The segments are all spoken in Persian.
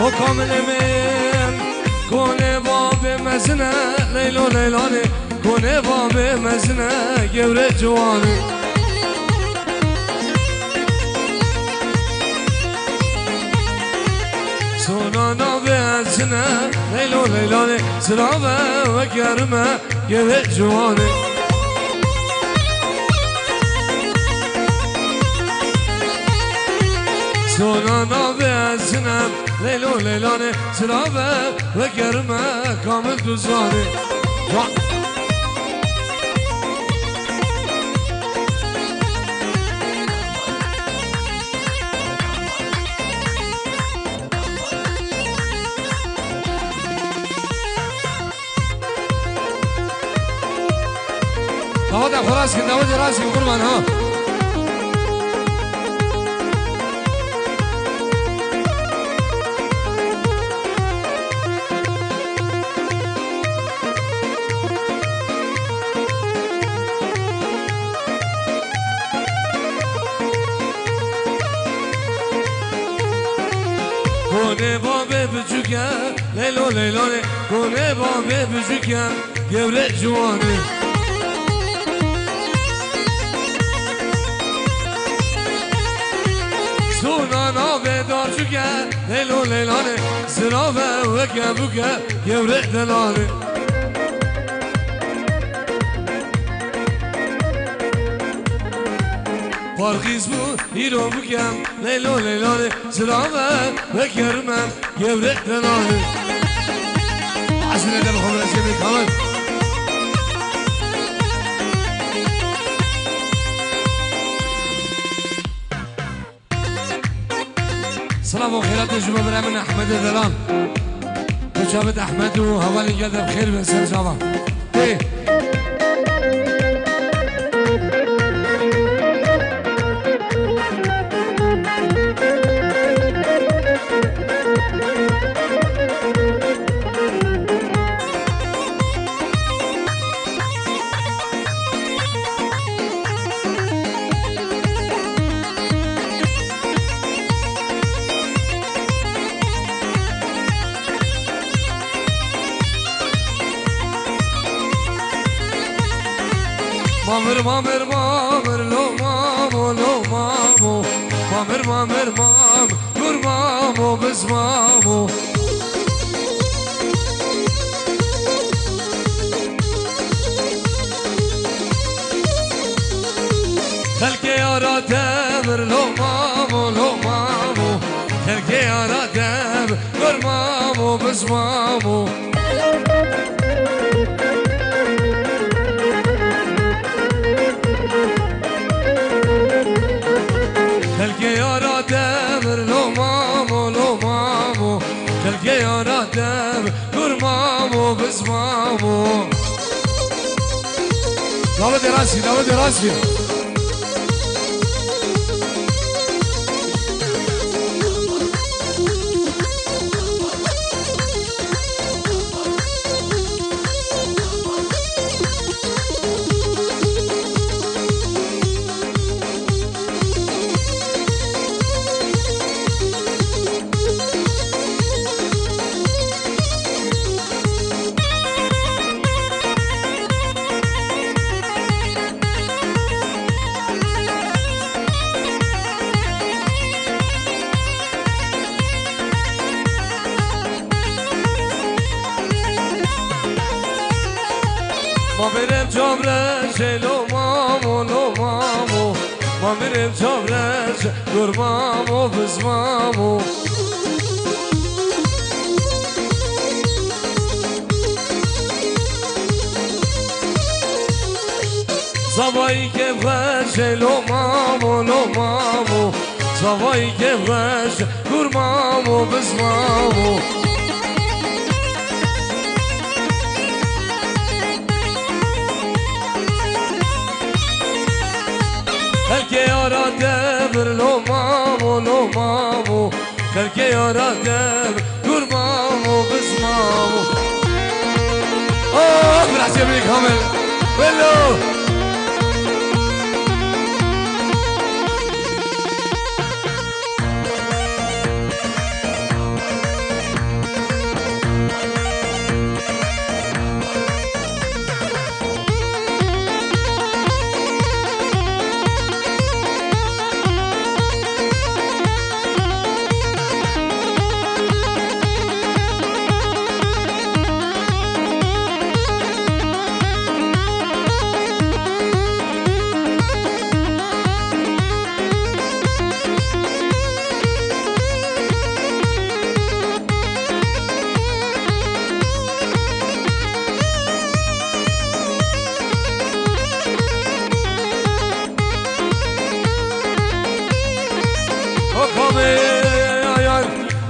و کامل من کنه باب مزنه لیلو لیلانه کنه باب مزنه گوره جوانه سونانا بزنه لیلو لیلانه سرابه و گرمه گوره جوانه سونانا بزنم لیلو لیلانه سرابه و گرمه کامل دوزانه داود خلاص کن داود راست کن قربان ها کنه بابه بچوکه لیلو لیلانه کنه بابه بچوکه گوره جوانه سونانا به دار چوکه لیلو لیلانه سرابه و کبوکه گوره دلانه پارخیز بود ایرو بکم لیلو لیلانه سرابه و کرمه گوره دلانه عزیزه ده بخوام رسیه بکامل سلام و خیرات شما برای من احمد دلان خوشابت احمد و حوالی گرده بخیر بسر شما مامر مامر مامر لو مامو لو مامو مامر مامر مام gur مامو بز مامو خلقي يارا دمر لو مامو لو مامو خلقي يارا دمر gur مامو بز مامو خلقي يا رادم gur مامو بز مامو داود راسي داود راسي ما برم جامرش لو مامو لو مامو ما برم جامرش gur مامو بز مامو زبایی که وش لو مامو لو مامو زبایی که وش gur مامو بز مامو خلقي يارا دبر لو مامو لو مامو خلقي يارا دبر gur مامو بز مامو براسي بلي كامل بلو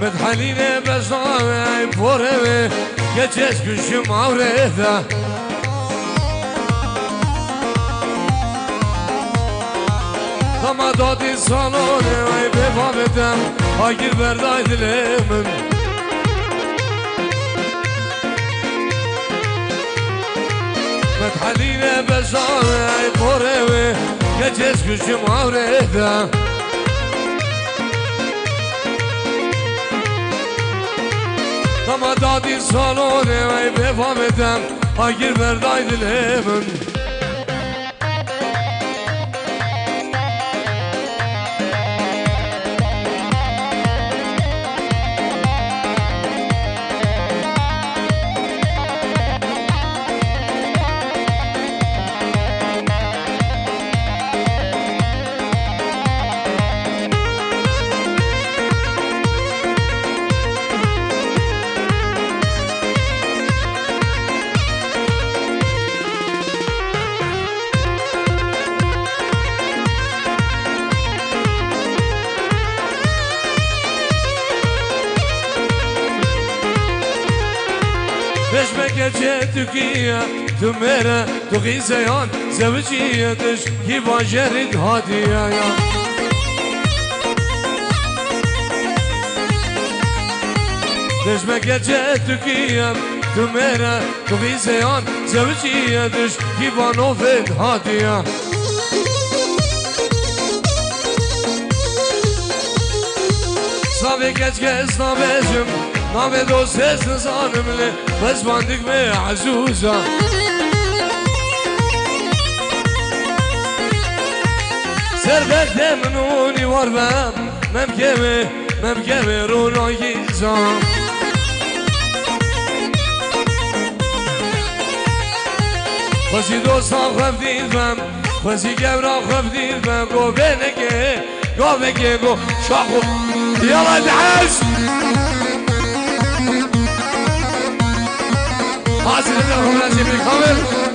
متحليني بزامي فورمي geçes güçüm avreda Ama dadi salone ay bebabedem Agir berday dilemin Methaline bezame ay forevi Geçes güçüm avreda Ama dadi salone ay bebabedem Agir berday dilemin Gece Türkiye tümere tuğizeyan Zevciye dış hiva jerid hadiye ya Deşme gece Türkiye tümere tuğizeyan Zevciye dış hiva novid hadiye Save geç gez nabezim Nave dost hezn zanimle Bezbandik me azuza Servet demnuni var bem Memkeme runayi zam Khasi dostan khafdil bem Khasi gevra khafdil bem Go beneke go şahu Yalla dahaz حاصل لهم نسيب الكامل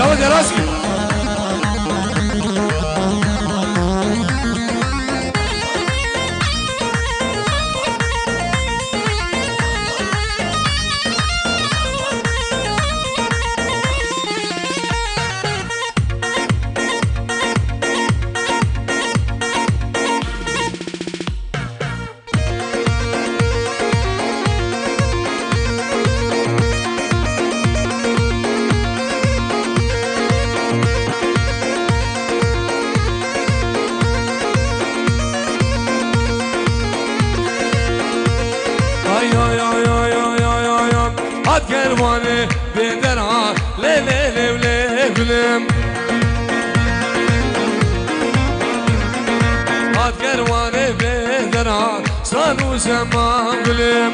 داود راسكي Kervanı beder ha le le le le gülüm At kervanı beder ha sanu zaman gülüm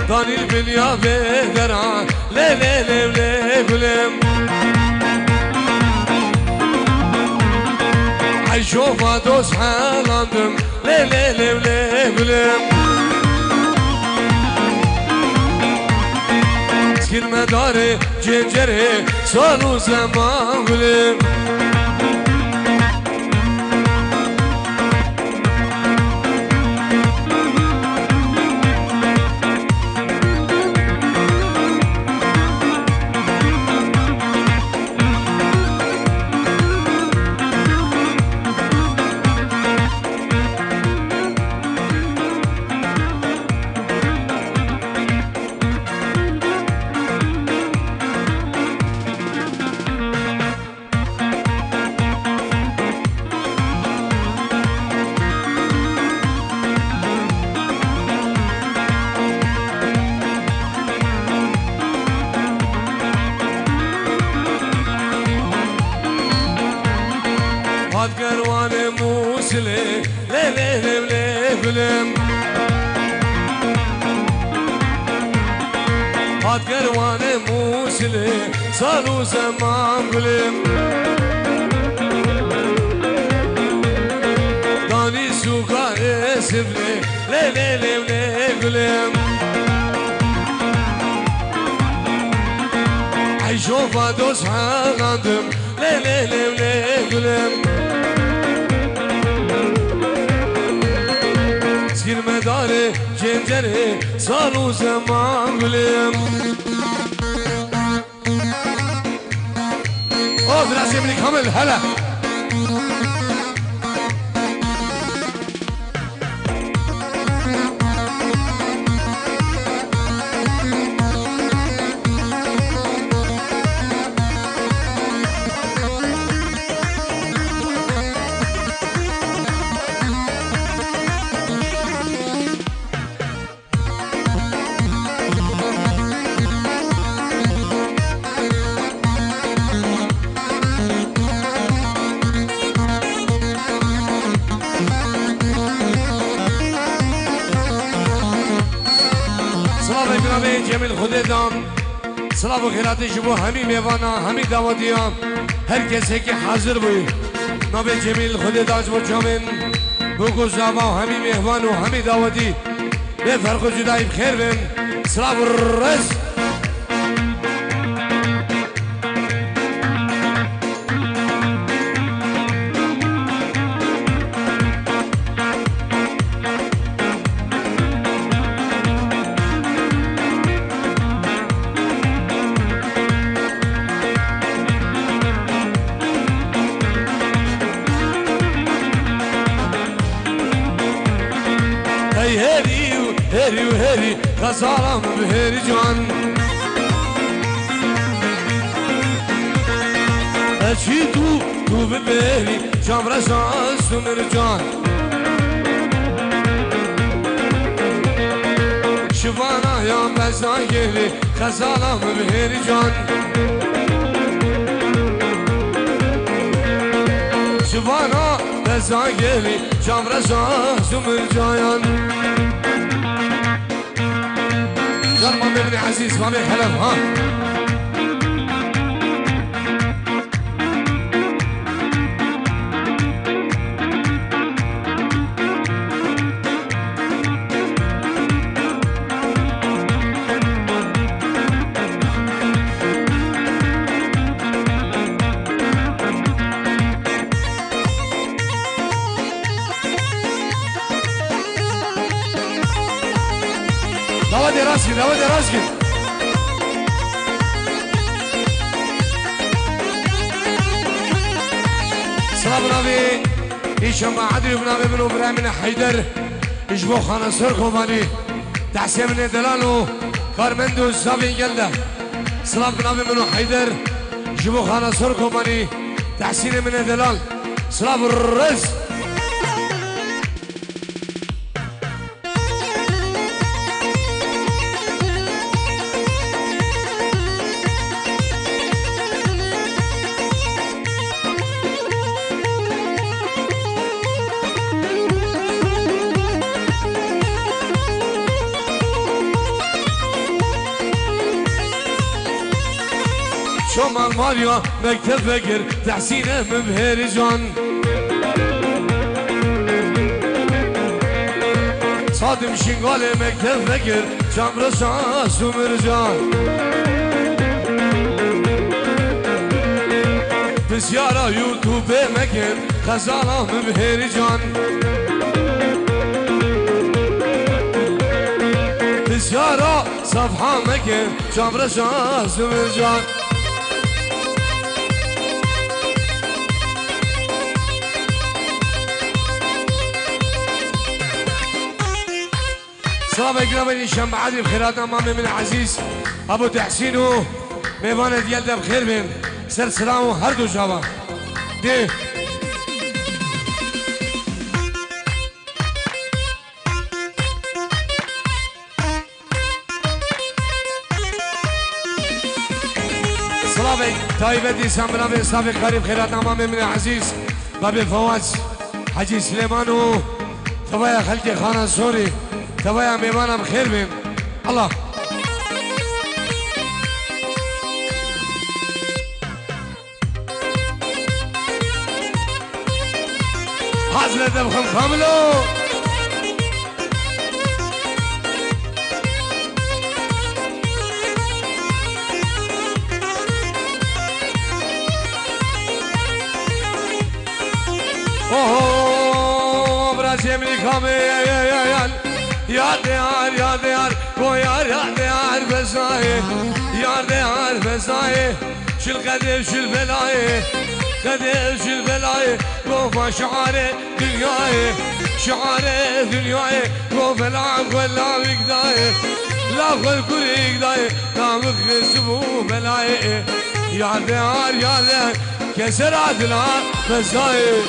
Danil bilya beder ha le le le le gülüm Ayşofa dost halandım le le le le gülüm Medari cinceri sonu zaman gülüm موسلي ليلي ليلي قلم هات قرواني موسلي صاروا زمان قلم داني سوكا اسفلي ليلي ليلي قلم عيشو فادوس حاندم ليلي ليلي قلم سير مداري جنجري صاروا زمان قلم اوه دراسي مني كامل هلا جمیل خود دام سلام و خیراتی شبو همی میوانا همی دعوتیام هر کسی که حاضر بوی نام جمیل خود داش و جامن بگو زبا همی میوان و همی دعوتی به فرق و جدایی بخیر بیم سلام و رس هری و هری غزالم بهری جان اچی تو ببری جام رسان سمر جان شوانا یا بزن گلی غزالم بهری جان شوانا بزن گلی جام رسان سمر جان جرمان ابن عزيز ما بيحلم ها داود راسكي سلام نبي إيشام عدري بنبي منو برامين حيدر إجبو خانة سرقوماني تحسين من دلالو كارمندو زابين جلده سلام نبي منو حيدر إجبو خانة سرقوماني تحسين من دلال سلام الرز شمال ماليا مكتب فكر تحسينه مبهر جان صادم شنقال مكتب فكر جام رساس ومرجان بسيارة يوتيوب مكر خزانة مبهر جان بسيارة صفحة مكر جام رساس ومرجان سلام عليكم الشام بعدي بخيراتنا مامي من عزيز ابو تحسين ميوانه ديال ده بخير بين سر سلام هر دو جواب دي سلام طيبتي سامنا بن سابق قريب خيراتنا مامي من عزيز بابي فواز حجي سليمانو تبايا خلقي خانة سوري تبايا ميمانا بخير بين الله حاصلة دبخم خاملو اوه براسي مني خامي يا ديار كو يا ديار بزاي يا ديار بزاي شل قديم شل بلاي قديم شل بلاي كوفا شعاري دنياي كوفا لعب ولا بقداي لا خل كل قداي لا مخزبو بلاي يا ديار كسرات لا بزاي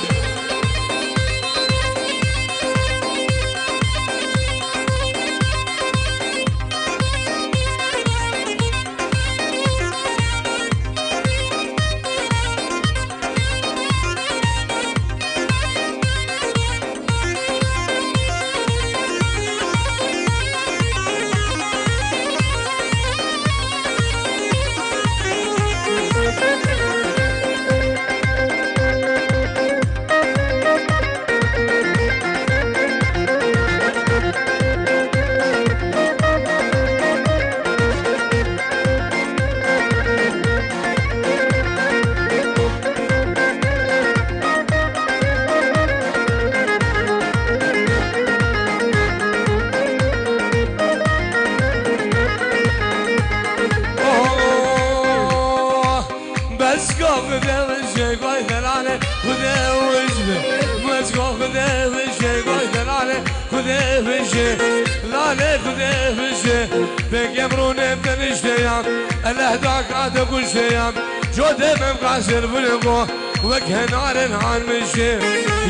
بيقمرون بنشتيام الاهداك عاد اقول شيام جودة مقاسر بلقو وجه نار عن مشي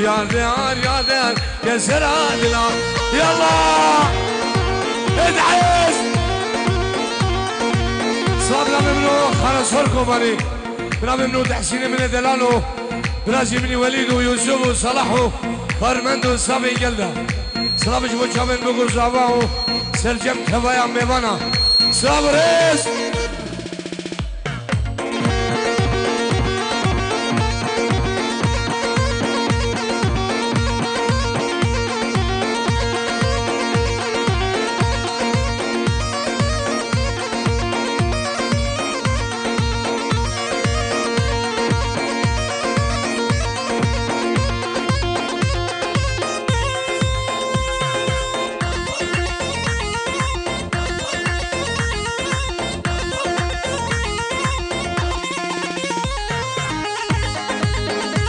يا ديار كسر عادلا يلا ادعيس صابنا ممنوع خلاص فرقوا بني بنا ممنوع تحسين من دلالو برازي مني وليد ويوسف وصلاحو خارمندو صابي قلده صلابش وشامن بقول صاباو سرجم كبايا ميوانا صابريس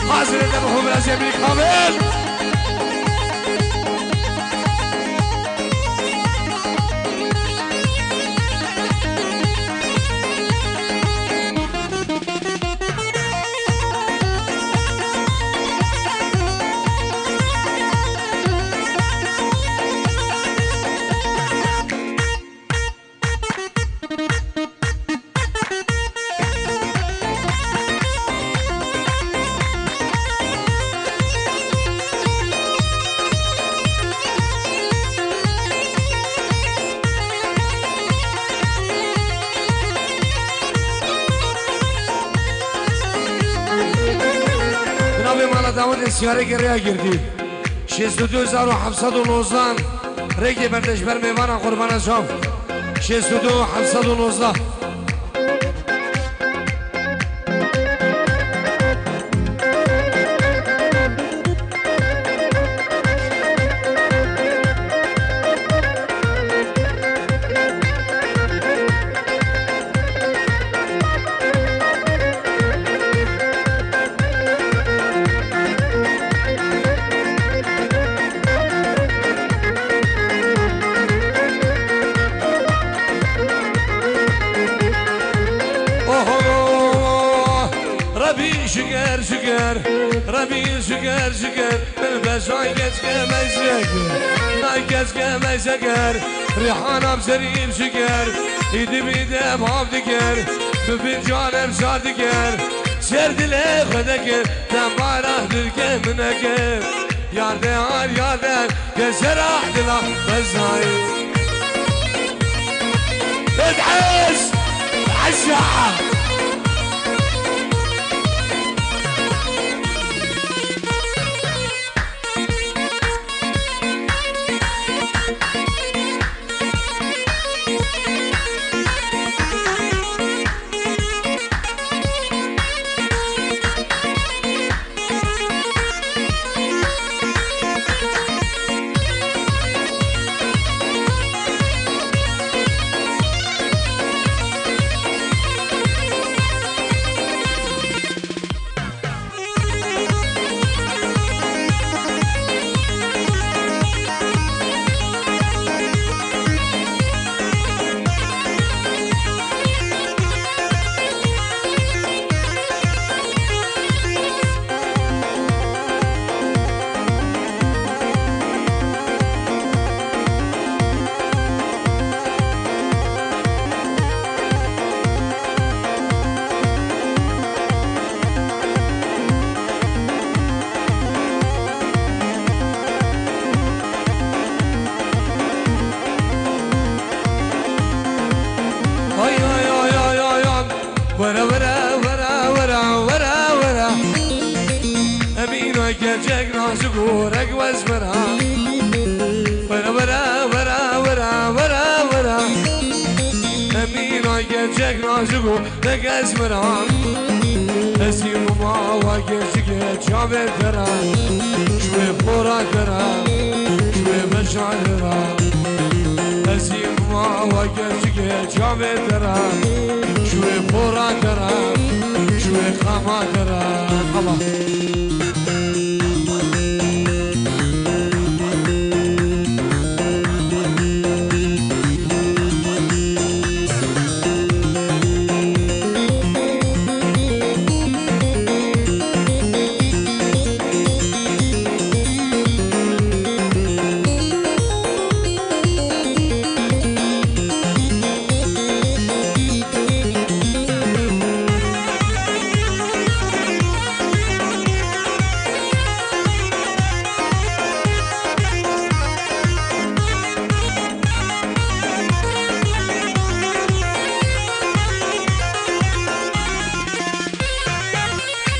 حاضر دمهم برازي امريكا كامل داود سیاره که ریا گردی 62719 ریگی بردش بر میوان قربان شام 62719 ربي شكر بالبس عايز كما شكر ريحانة بسريم شكر ايدي بيده بهاف دكر بفنجان بشار دكر شرد لي خدكر تنبارة دلكه منكر ياردن ياردن كسر احدنا بزاي ادعس عالساعة ورا ورا ورا ورا ورا ورا أمينة جاك نازك ورق وزمرا ورا ورا ورا ورا ورا ورا أمينة جاك نازك ورق وزمرا أسير ما واجزك جابت ترى شوي فورا ترى شوي مشاعر أسير ما واجزك جابت ترى شوي فورا ترى شوي خاما ترى الله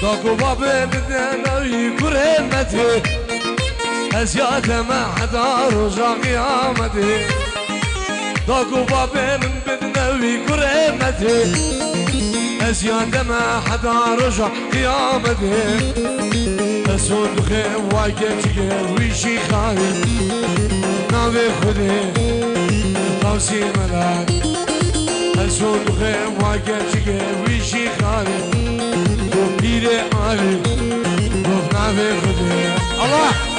داكو بابي بدناوي كريمتي أزياد ما حدا رجع قيامتي داكو بابي من بدناوي كريمتي أزياد ما حدا رجع قيامتي أسود خيم واجتك ويشي خايف ناوي خدي قوسي ملاك أسود خيم واجتك ويشي خايف بيري علي رفنا في خدي الله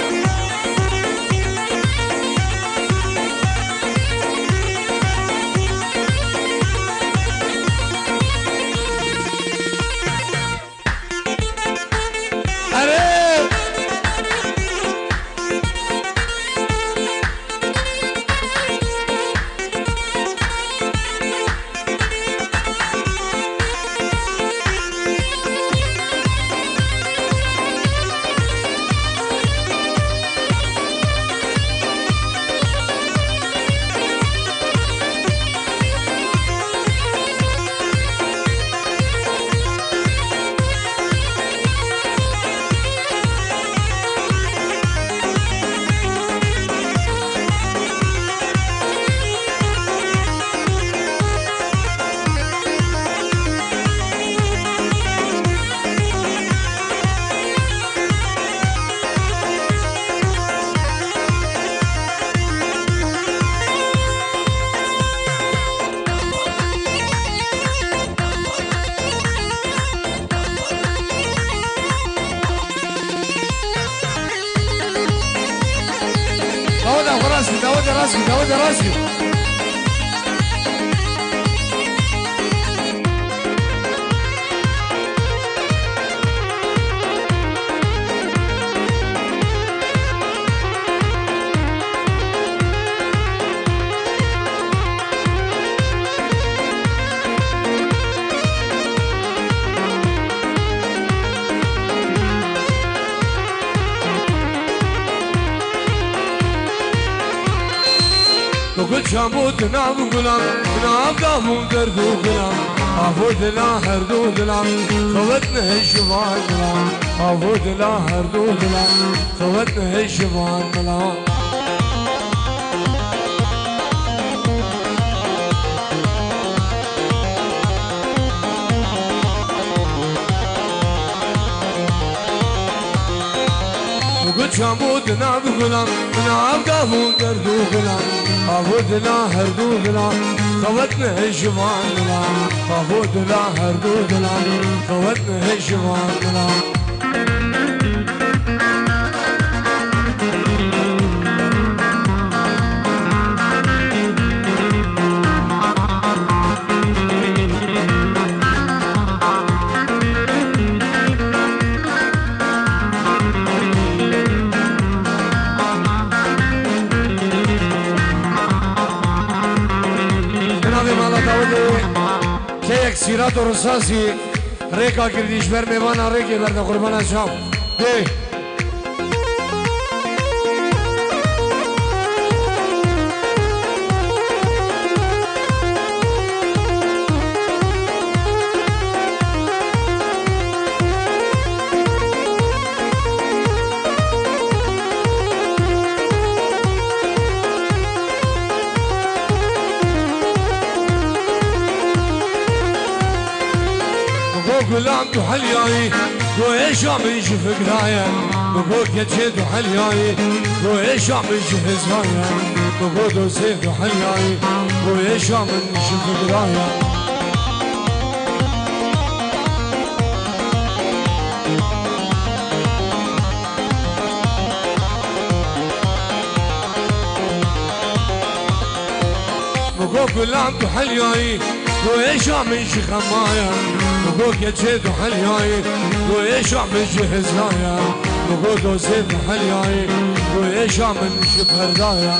داود راسي چامود نام گلم نام دامون دردو گلم آبو دلا هر دو دلم خوت نهشوان دلم آبو دلا هر دو دلم خوت نهشوان دلم چامود نام گلم نام دامون دردو گلم آبو دلا هر دو دلم خوت نهشوان دلم آبو دلا هر دو دلم خوت نهشوان دلم سیرات و رساسی ریکا کردیش بر میوانا ریکی برده قربان شام دی گلام تو حلیایی تو ایشا من شفق رایا بگو کچه تو حلیایی تو ایشا من شفق رایا بگو تو سیف تو حلیایی تو ایشا من شفق رایا بگو گلام تو حلیایی تو ایشا من شفق رایا بگو که چه تو حلیایی تو ایشا من جهزایا بگو تو سیف حلیایی تو ایشا من شپردایا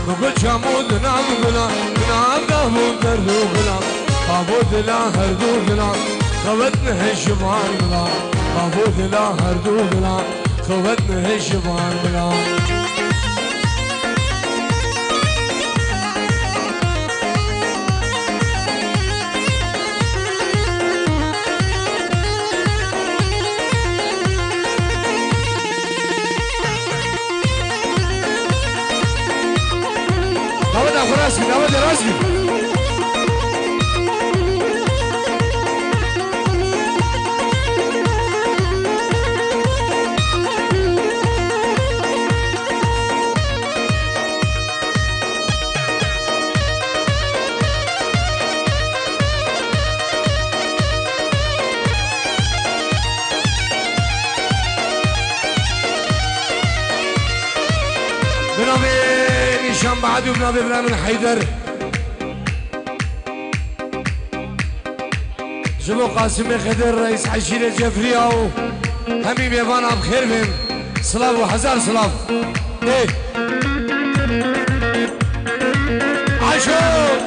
بگو چامود نام گلم نام دامون دردو گلم آبو دلا هر دو گلم خوت نهشوان گلم آبو دلا هر دو دلا خوت نهشوان گلم داود افراسکی داود راسکی بنابي نشان بعد وبنابي بن حيدر جبو قاسم خضر رئيس عشيرة جفرية همي بيبانا بخير بهم صلاف وحزار صلاف ايه عاشو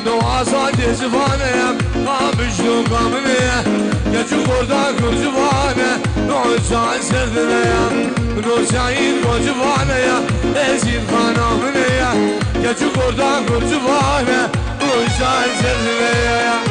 نو آزاد زبانه قامش دو قامنه گچو بردا کر زبانه نو جان سردنه نو شاید کو زبانه ازید خانمنه گچو بردا کر زبانه نو جان سردنه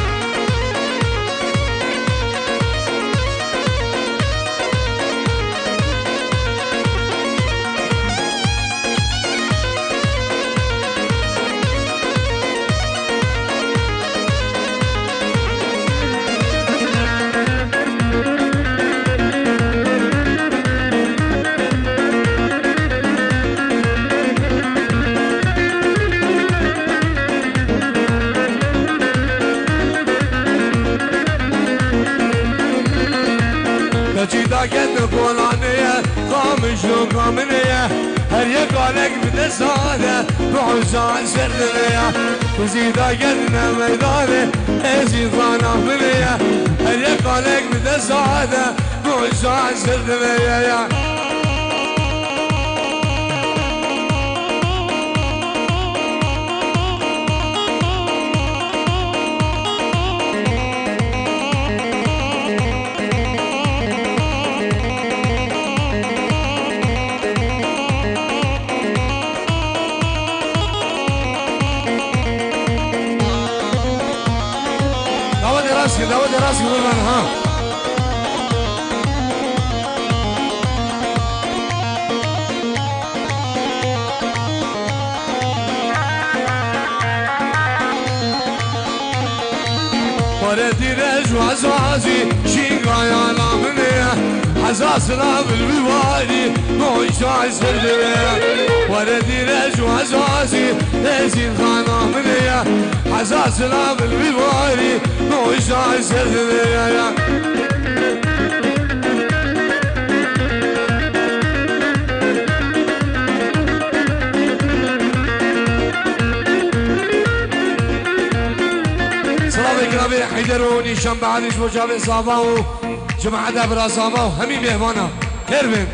جیدا گند بولانه خامش و کامنه هر یک آلک بده ساده بحوزان سردنه جیدا گند میدانه ازید خانا منه هر یک آلک بده ساده بحوزان سردنه داود راسي قربان ها وردي رجو عزازي شيقا يا لامنية حزاسنا بالبوالي موش عسر دمية وردي رجو عزازي نزيد خانا منية حزاسنا بالبوالي موش عسر دمية ربي حيدروني شم بعدش مجاب صاباو جماعة دبر صاباو همي مهمانا خير بين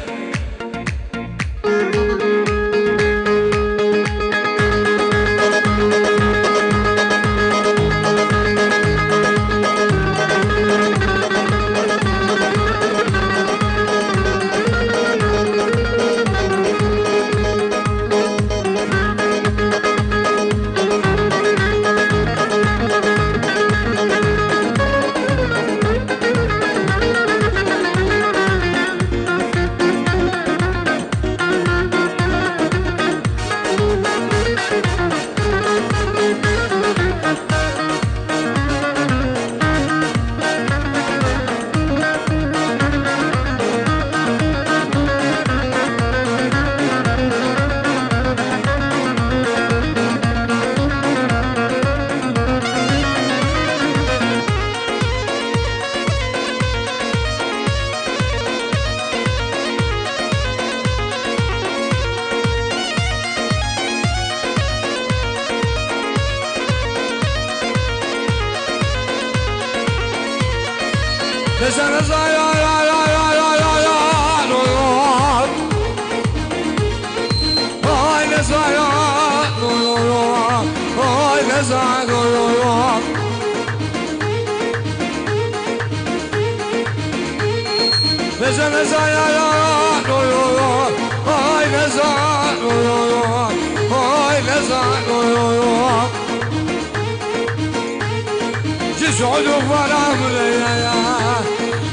جسعدوا فرام ليا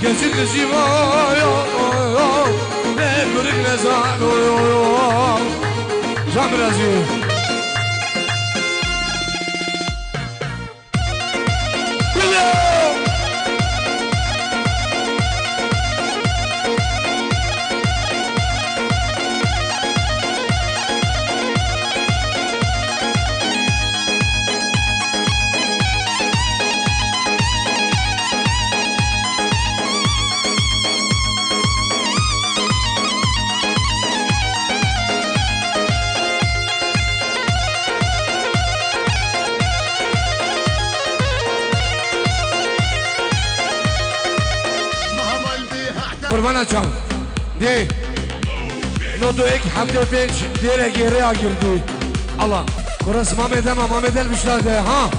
جسد زيبايا نكرك نزعل جامر عزيز قربانا چاو دی نو دو ایک هفته پنج دیره گیره آگیردی الله کرس مامه دل بشناده ها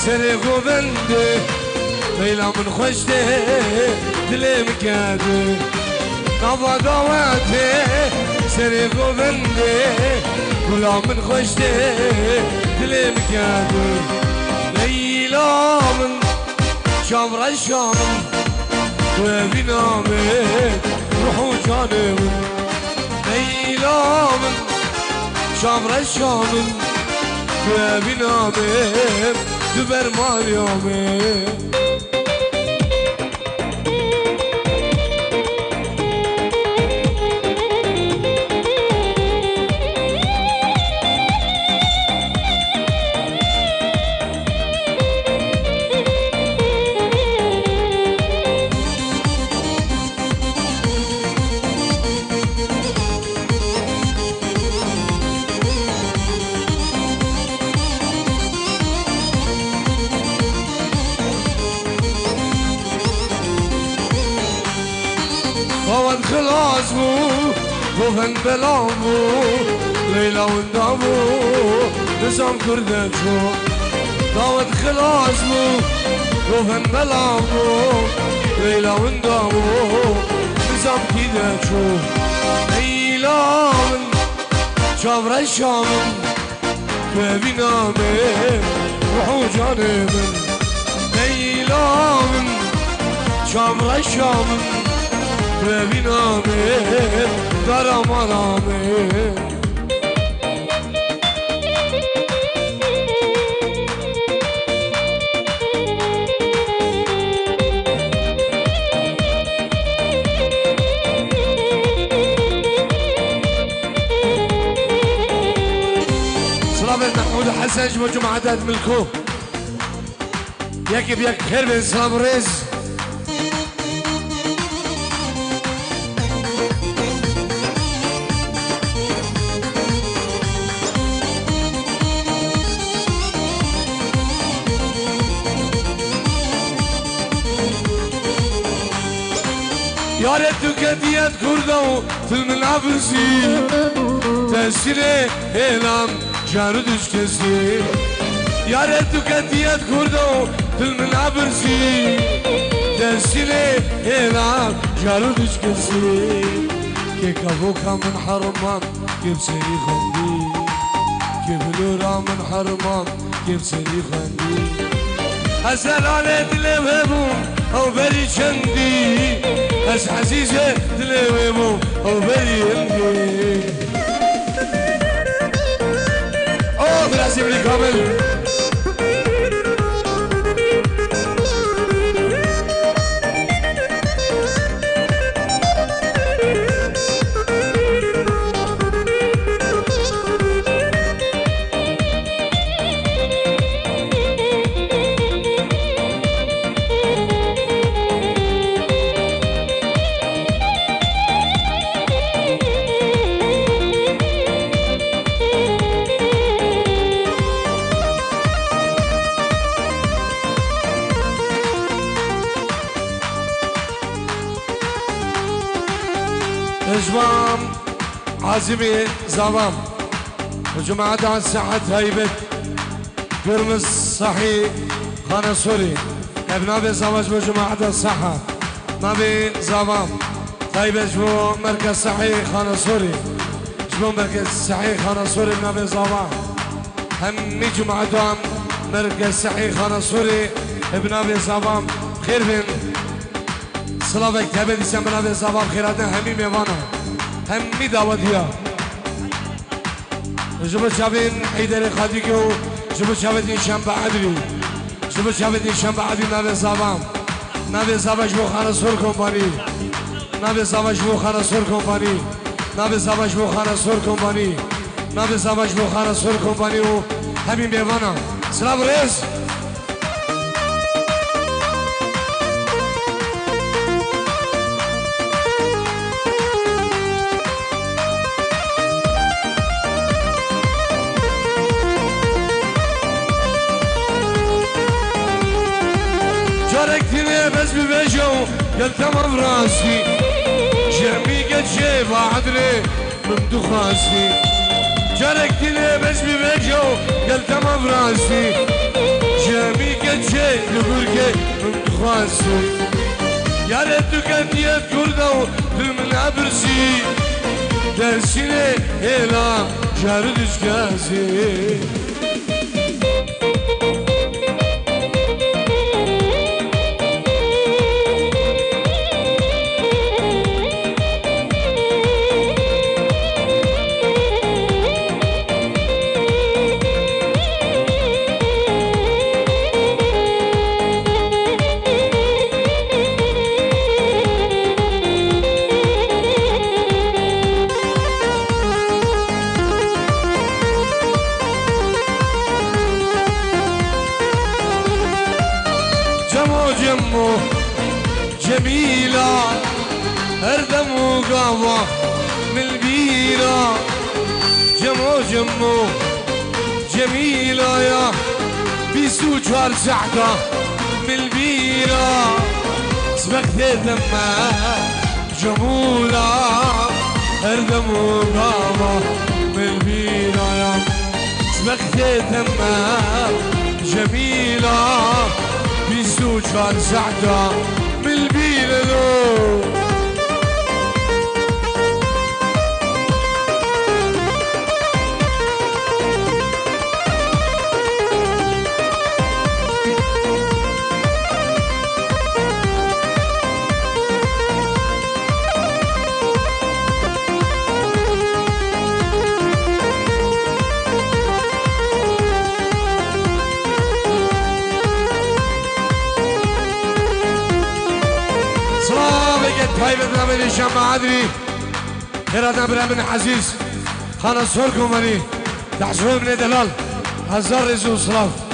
سر گوبنده لیلا من خوشته دلم کرده نوا داوته سری گوونده گلا من خوشته دلم کردن لیلا من شامر شامم و بینامت روح و جانم لیلا من شامر شامم و بینامت دبر ماریامت وان خلاص بو وفن بلام بو ليلى وندامو نظام كردن شو داود خلاص بو وفن بلام بو ليلى وندامو نظام كردن شو ليلى من شابر الشام ببينامي روحو جاني من ليلى من شابر الشام ببینامت دارم آرامت سلام محمود حسن جمع جمعات ملكو يكي بيك خير من سلام الرز يارت كديت كردو في المنافسي تسيري هلام جارو دشكسي يارت كديت كردو في المنافسي تسيري هلام جارو دشكسي كي كفوكا من حرمان كيف سري خندي كيف لورا من حرمان كيف سري خندي هسرانة دلبهم او بري شندي هس حسيسة دلبهم او بري يمدي او براسي بلي كامل اجمام عازمي زمام وجماعة عن ساحة هيبت قرمز صحي خانة سوري ابنابي زواج بجماعة الصحة نبي زمام هيبت جمو مركز صحي خانة سوري جمو مركز صحي خانة سوري ابنابي زمام همي جماعة مركز صحي خانة سوري ابنابي زمام خير بين سلامك تبدي سمنا بزباب خيراتنا همي ميوانا همي دعوتيا جبت شابين حيدر خاديكو جبت شابين شنبه عدلي جبت شابين شنبه عدلي نبي زبام نبي زباش بو خانه سور كومپاني نبي زباش بو خانه سور كومپاني نبي زباش بو خانه سور كومپاني نبي زباش بو خانه سور كومپاني همي ميوانا سلام رئيس شاركتني بس ببجو قلت تمام راسي جميع قد شي بعدني من دخاسي شاركتني بس ببجو قلت تمام راسي جميع قد شي لبركي من دخاسي يا ريت كانت كردو في المنابرسي dersine elam şerri düzgezi. جمو جميلة هردم وقهوة من البيرة جمو جميلة يا بيسو جوار سعدة من البيرة سبقت دمها جمولة هردم وقهوة من البيرة يا سبقت دمها جميلة بيسو جوار سعدة من البيرة طيبة من الشام عادري إرادة من حزيز خانا صوركم مني تحسوه من دلال هزار رزو صلاف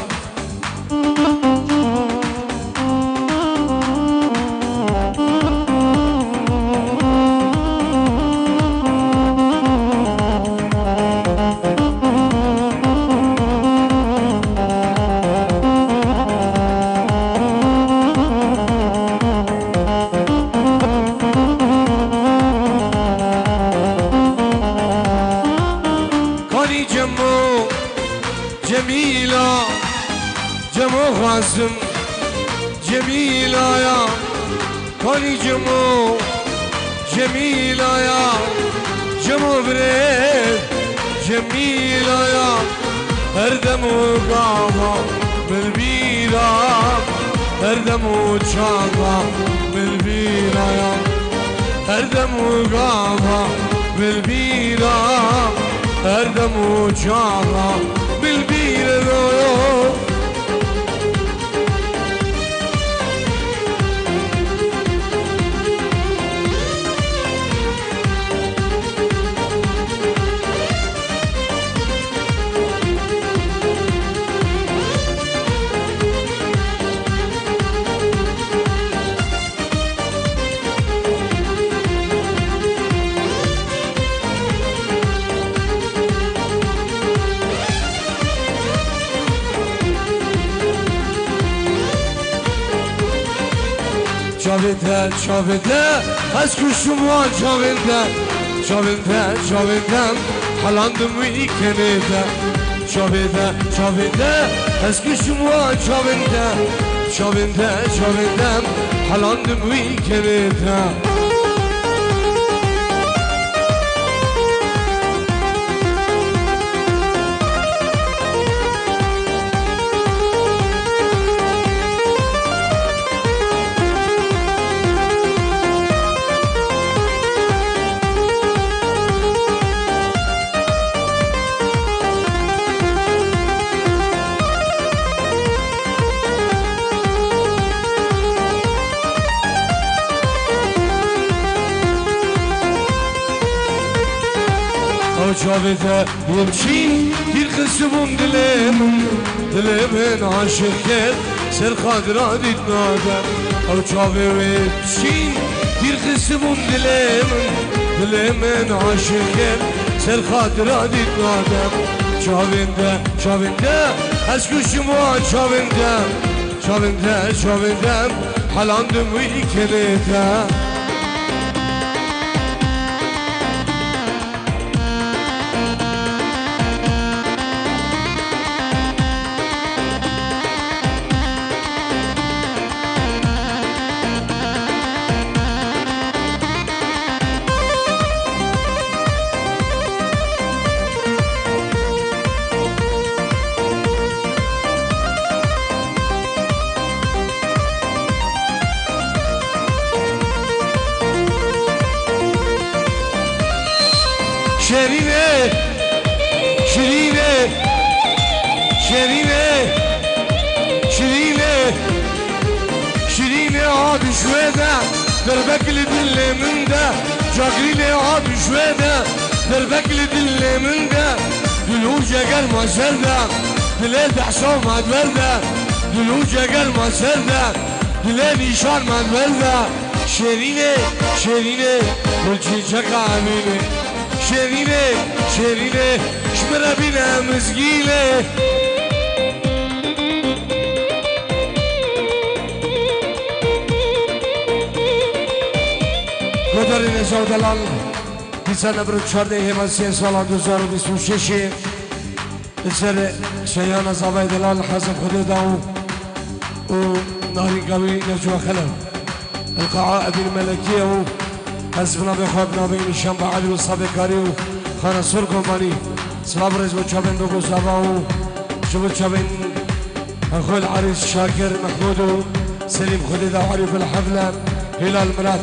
جميلة جمو خاسم جميلة يا كوني جمو جميلة يا جمو بريد جميلة يا هردم وقامة بالبيرة هردم وشاقة بالبيرة يا هردم وقامة بالبيرة هردم وشاقة بالبيرة شاوینده از کشم و شاویندم حالاندم ویکنده شاوینده از کشم و شاویندم حالاندم ویکنده جاویده یمچین دیر خسبون دلمن عاشق کرد سر خاطرا دید نادم او جاویده یمچین دیر خسبون دلمن عاشق کرد سر خاطرا دید نادم جاوینده از کشم و جاویندم حالاندم ویکنده دربك لدل من ده جاقري لي عاد شوية دربك لدل من ده دلوجة قل ما سردة دليل دحشو ما تبردة دلوجة قل ما سردة دليل نشان ما تبردة شيريني شيريني كل شي عميني شيريني شيريني شمرة بينا مزقيلة قدر نزار دلال سنه برو 14 هماسی سال 2026 بسر شیان زاوی دلال حسب خود داو و نهری قوی نجوا خلل القاعة الملكية و حسبنا بخوابنا بين الشام بعد وصابي كاري و خانة سور كومباني سلام رئيس بتشابين دوغو سابا و شبو تشابين اخو العريس شاكر محمود و سليم خود داو عريف الحفلة هلال مرات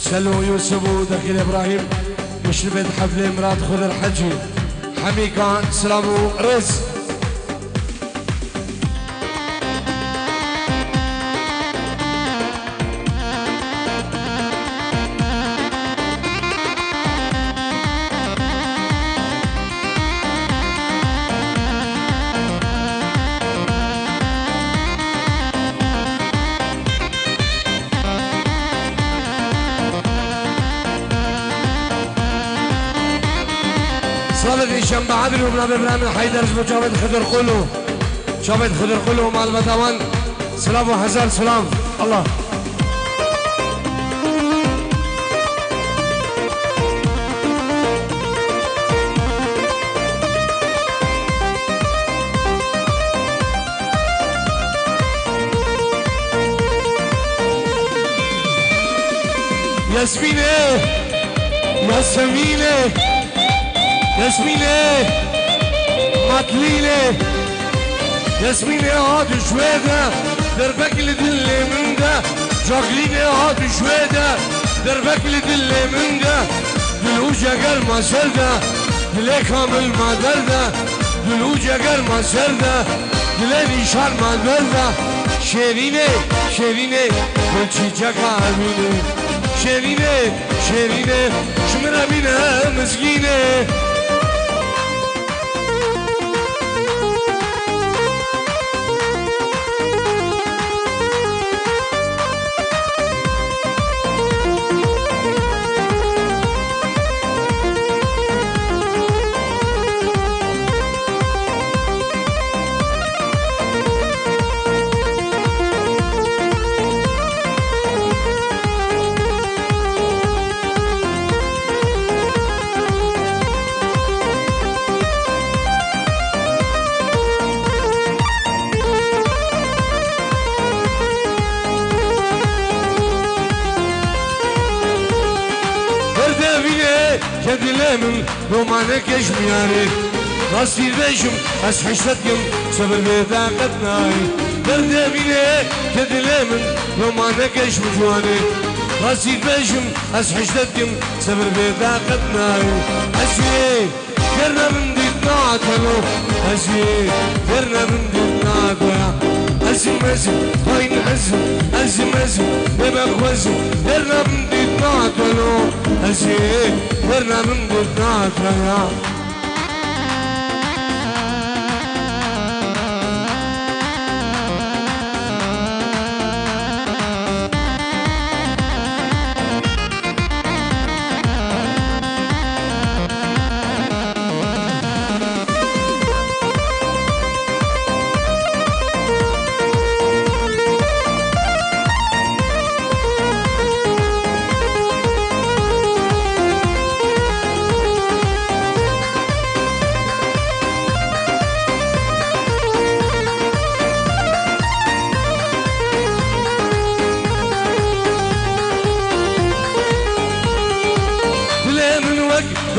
سلو يوسف ودخيل ابراهيم مشرفة حفلة مرات خضر حجي حمي كان سلامو رز صابت شنبه عدل وبنابي ابراهيم حيدر جابت خضر قلو جابت خضر قلو مع البتوان سلام وحزار سلام الله ياسمينة ياسمينة ياسمينة مطلينة ياسمينة هاد شويدة دربك لدل من ده جاقلينة هاد شويدة دربك لدل من ده دلوجة قل ما سردة دلي كامل ما درده دلوجة قل ما سردة دلي نشان ما درده شيرينة شيرينة كل شي عمينة شيرينة شيرينة شمرة بينا مسكينة كدلامن رومانك يشمياري نصير بيشم أس حشتكم صبر بطاقتناي درداميني كدلامن رومانك يشمجواني نصير بيشم أس حشتكم صبر بطاقتناي أسي كرنا من ديتنا تلو أسي كرنا من ديتنا تلو أزم أزم خاين أزم أزم أزم ببخ وزم كرنا من ديتنا تلو أسي كرنا من ديتنا تلو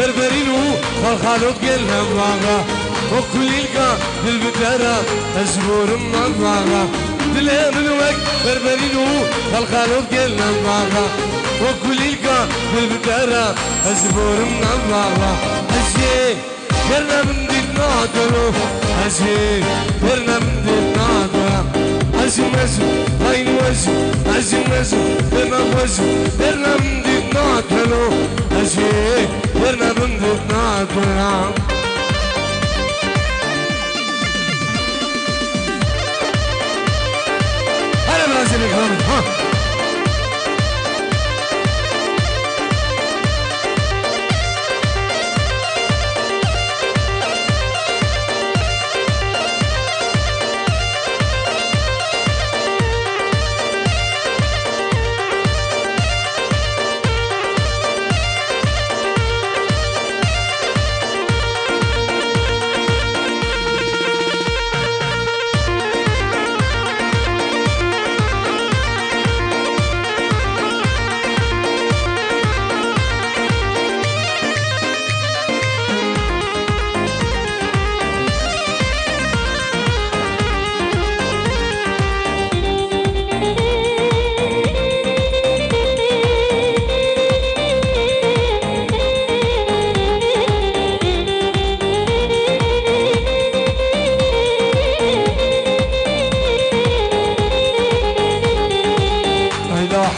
بربرينو خالخالوت قلنا مواغا وكل القا بالبدارة أزبور مواغا دلها من وقت بربرينو خالخالوت قلنا مواغا وكل القا بالبدارة أزبور مواغا أزي كرنا من ديتنا دلو أزي كرنا من ديتنا دلو عزم وزو هاين وزو عزم وزو برنا وزو برنا مديد ناتلو أزيه برنا بنديد ناتلو هلا برازيل إكرام ها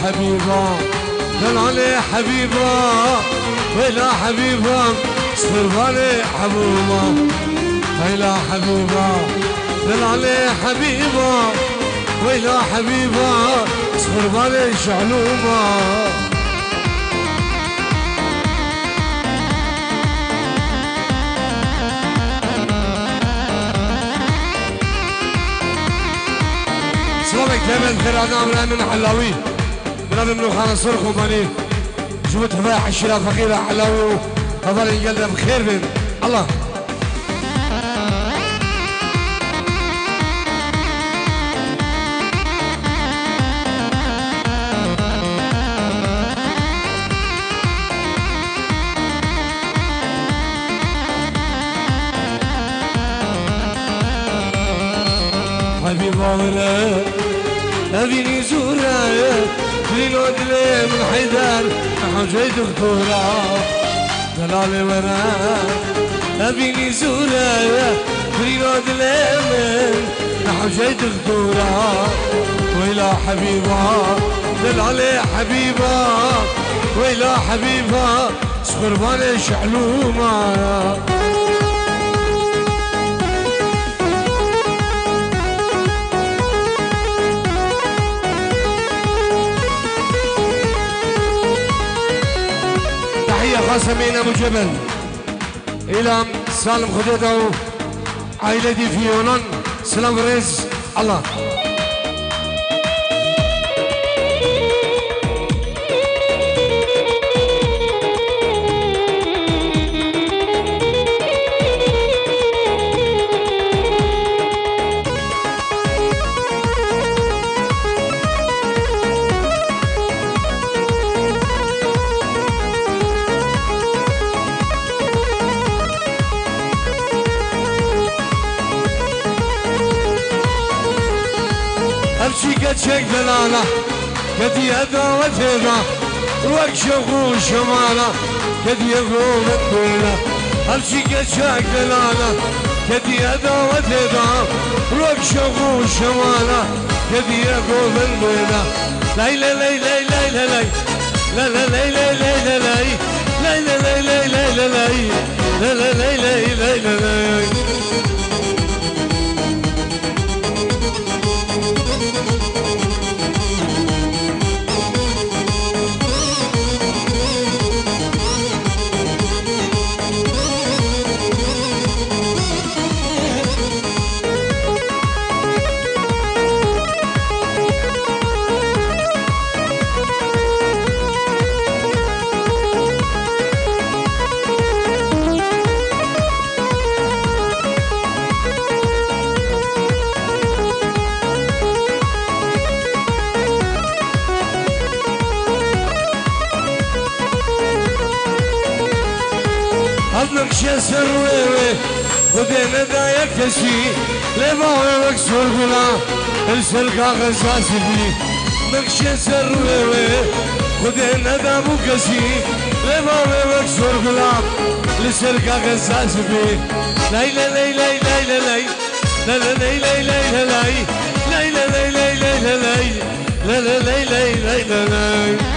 حبيبة دل علي حبيبة ويلا حبيبة صفر بالي حبوبة ويلا حبيبة دل علي حبيبة ويلا حبيبة صفر بالي شعلوبة سلامك تمام خير عنا من حلاوي بنابي منو خان صور كومباني جبت فايح الشراء فقيرة حلاوي وفضل ينقلنا بخير بين الله حبيب الله أبيني زورة ليلو دلي من حيدر حوجي دكتورة دلالي ورا أبيني زورة ليلو دلي من حوجي دكتورة ويلا حبيبة دلالي حبيبة ويلا حبيبة سقرباني شعلومة خاصة من أبو جبل إلى سالم خديده عائلتي في يونان سلام رز الله أمشي قد شك دلالة قد يدا وتدا روك شوقو شمالة قد يبرو من دولة أمشي قد شك دلالة قد يدا وتدا روك شوقو شمالة قد يبرو من دولة ليلى ليلى ليلى ليلى ليلى ليلى ليلى ليلى ليلى ليلى ليلى ليلى ليلى نقشة سروي ودينا دايك تشي لباوي مكسور بلا السلقا غزاسي بي نقشة سروي ودينا دابو كشي لباوي مكسور بلا السلقا غزاسي بي ليلى ليلى ليلى ليلى ليلى ليلى ليلى ليلى ليلى لا لا لا لا لا لا.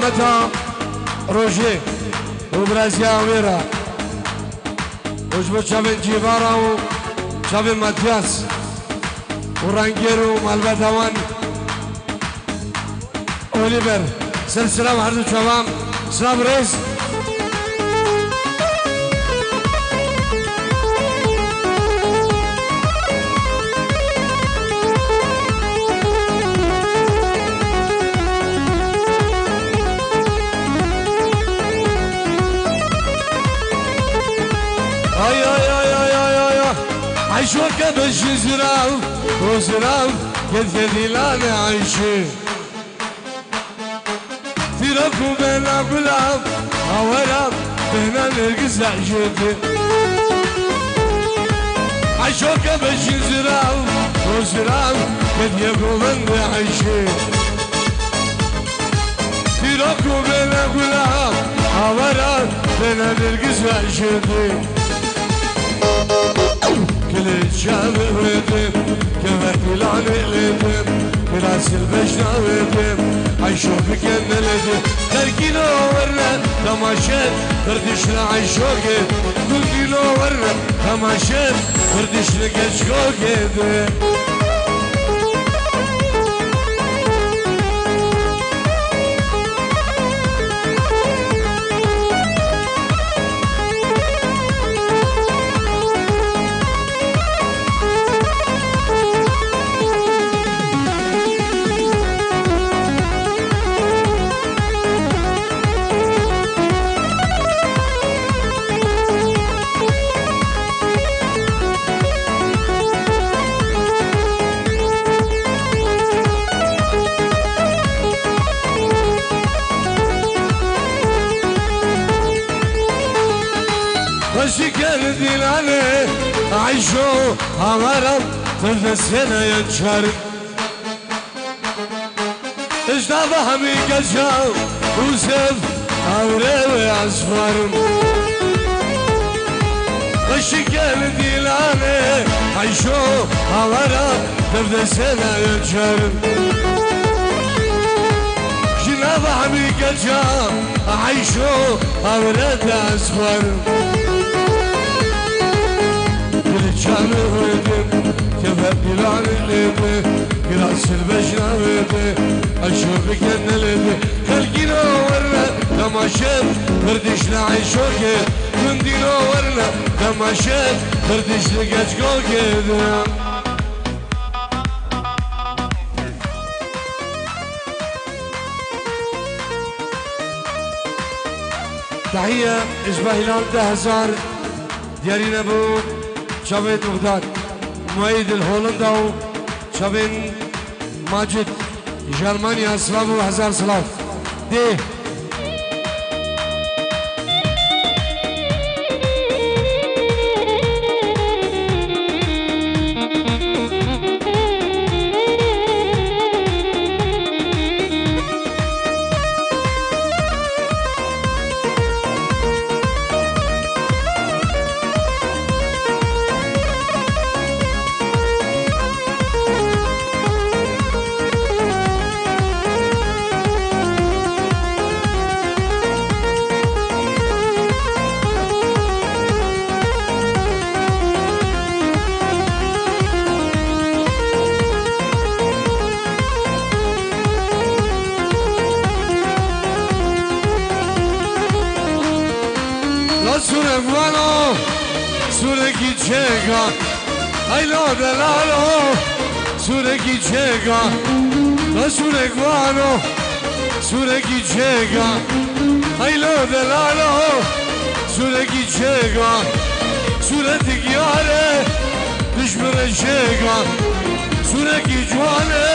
متى روجي وبرازيا ويرا وجبت شابين جيبارا وشابين ماتياس ورانجيرو مالباتاوان اوليفر سلسلة وحردو شباب سلام ريس عيشوك بشي زراو وزراو يدي لانا عيشي في ركو بينا قلاب هوراب بينا نرقز عجيتي عيشوك بشي زراو وزراو يدي قلبنا عيشي في ركو بينا قلاب هوراب بينا نرقز عجيتي كل الشام ودم كما كلان الدم براس البشنا ودم عيشوك كن الدم تركينا ورنا تماشات فردشنا عيشوك كل كيلو ورنا تماشات فردشنا كشكوك شكر دلالي عيشو عمرم تلفسنا ينشر اجنب همي قجاو وزف عوري اصفر شكر دلالي عيشو عمرم تلفسنا ينشر اجنب همي قجاو عيشو عوري اصفر كانوا ودم كفت بلان الليبة قراص البشرة ودم أشوفك أن الليبة خلقنا ورنا تماشات فردشنا عيشوك كندنا ورنا تماشات فردشنا قجقوك تحية إشبه هلال 10,000 ديارين أبو شابين بغداد مؤيد الهولندا وشابين ماجد جرمانيا سلام وهزار سلام دي Surevano, sureki čega, ajlo delalo, sureki čega, surekvano, sureki čega, ajlo delalo, sureki čega, sureti gyare, düşmere čega, sureki čvane,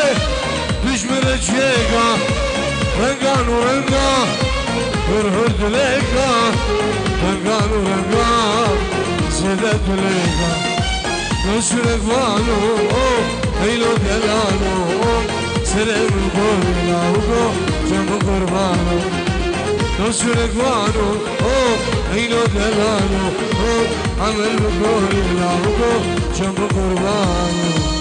düşmere čega, renga no renga, هرهد ليكا رنقان ورنقان سيدت ليكا نسرك فانو هيلو دلانو سرم القرلا وقو جنب قربانو نسرك فانو هيلو دلانو عمل بقرلا وقو جنب قربانو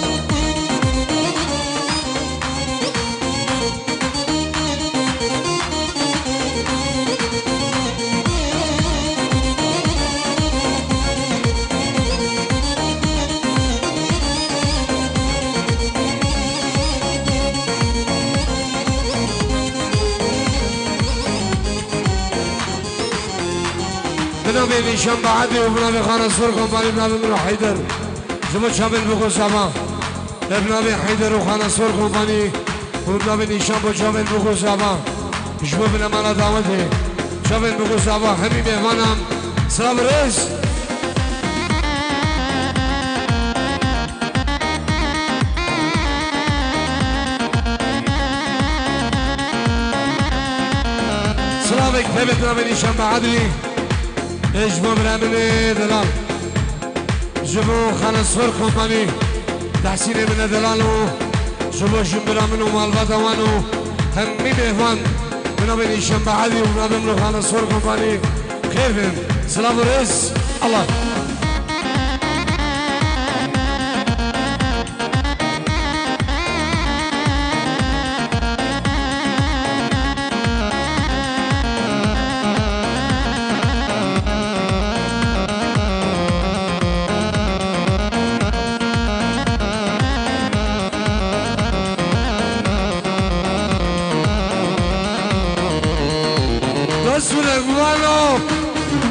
بنابي نشان بعدي وبنابي خان الصور كومباني بنابي منو حيدر زمو شامل بكو سابا بنابي حيدر وخان الصور كومباني وبنابي نشان بو شامل بكو سابا جمو بنامانا دعوته شامل بكو سابا همي مهمانم سلام رئيس سلامك بيبت بنابي نشان بعدي اجمو برامني دلال جبو خالص فور كومباني تحسين من دلالو جبو شمبرا منو مالباتا وانو همي مهوان منو بني شنبه عادي ونادو منو خالص فور كومباني خيفن سلام رئيس الله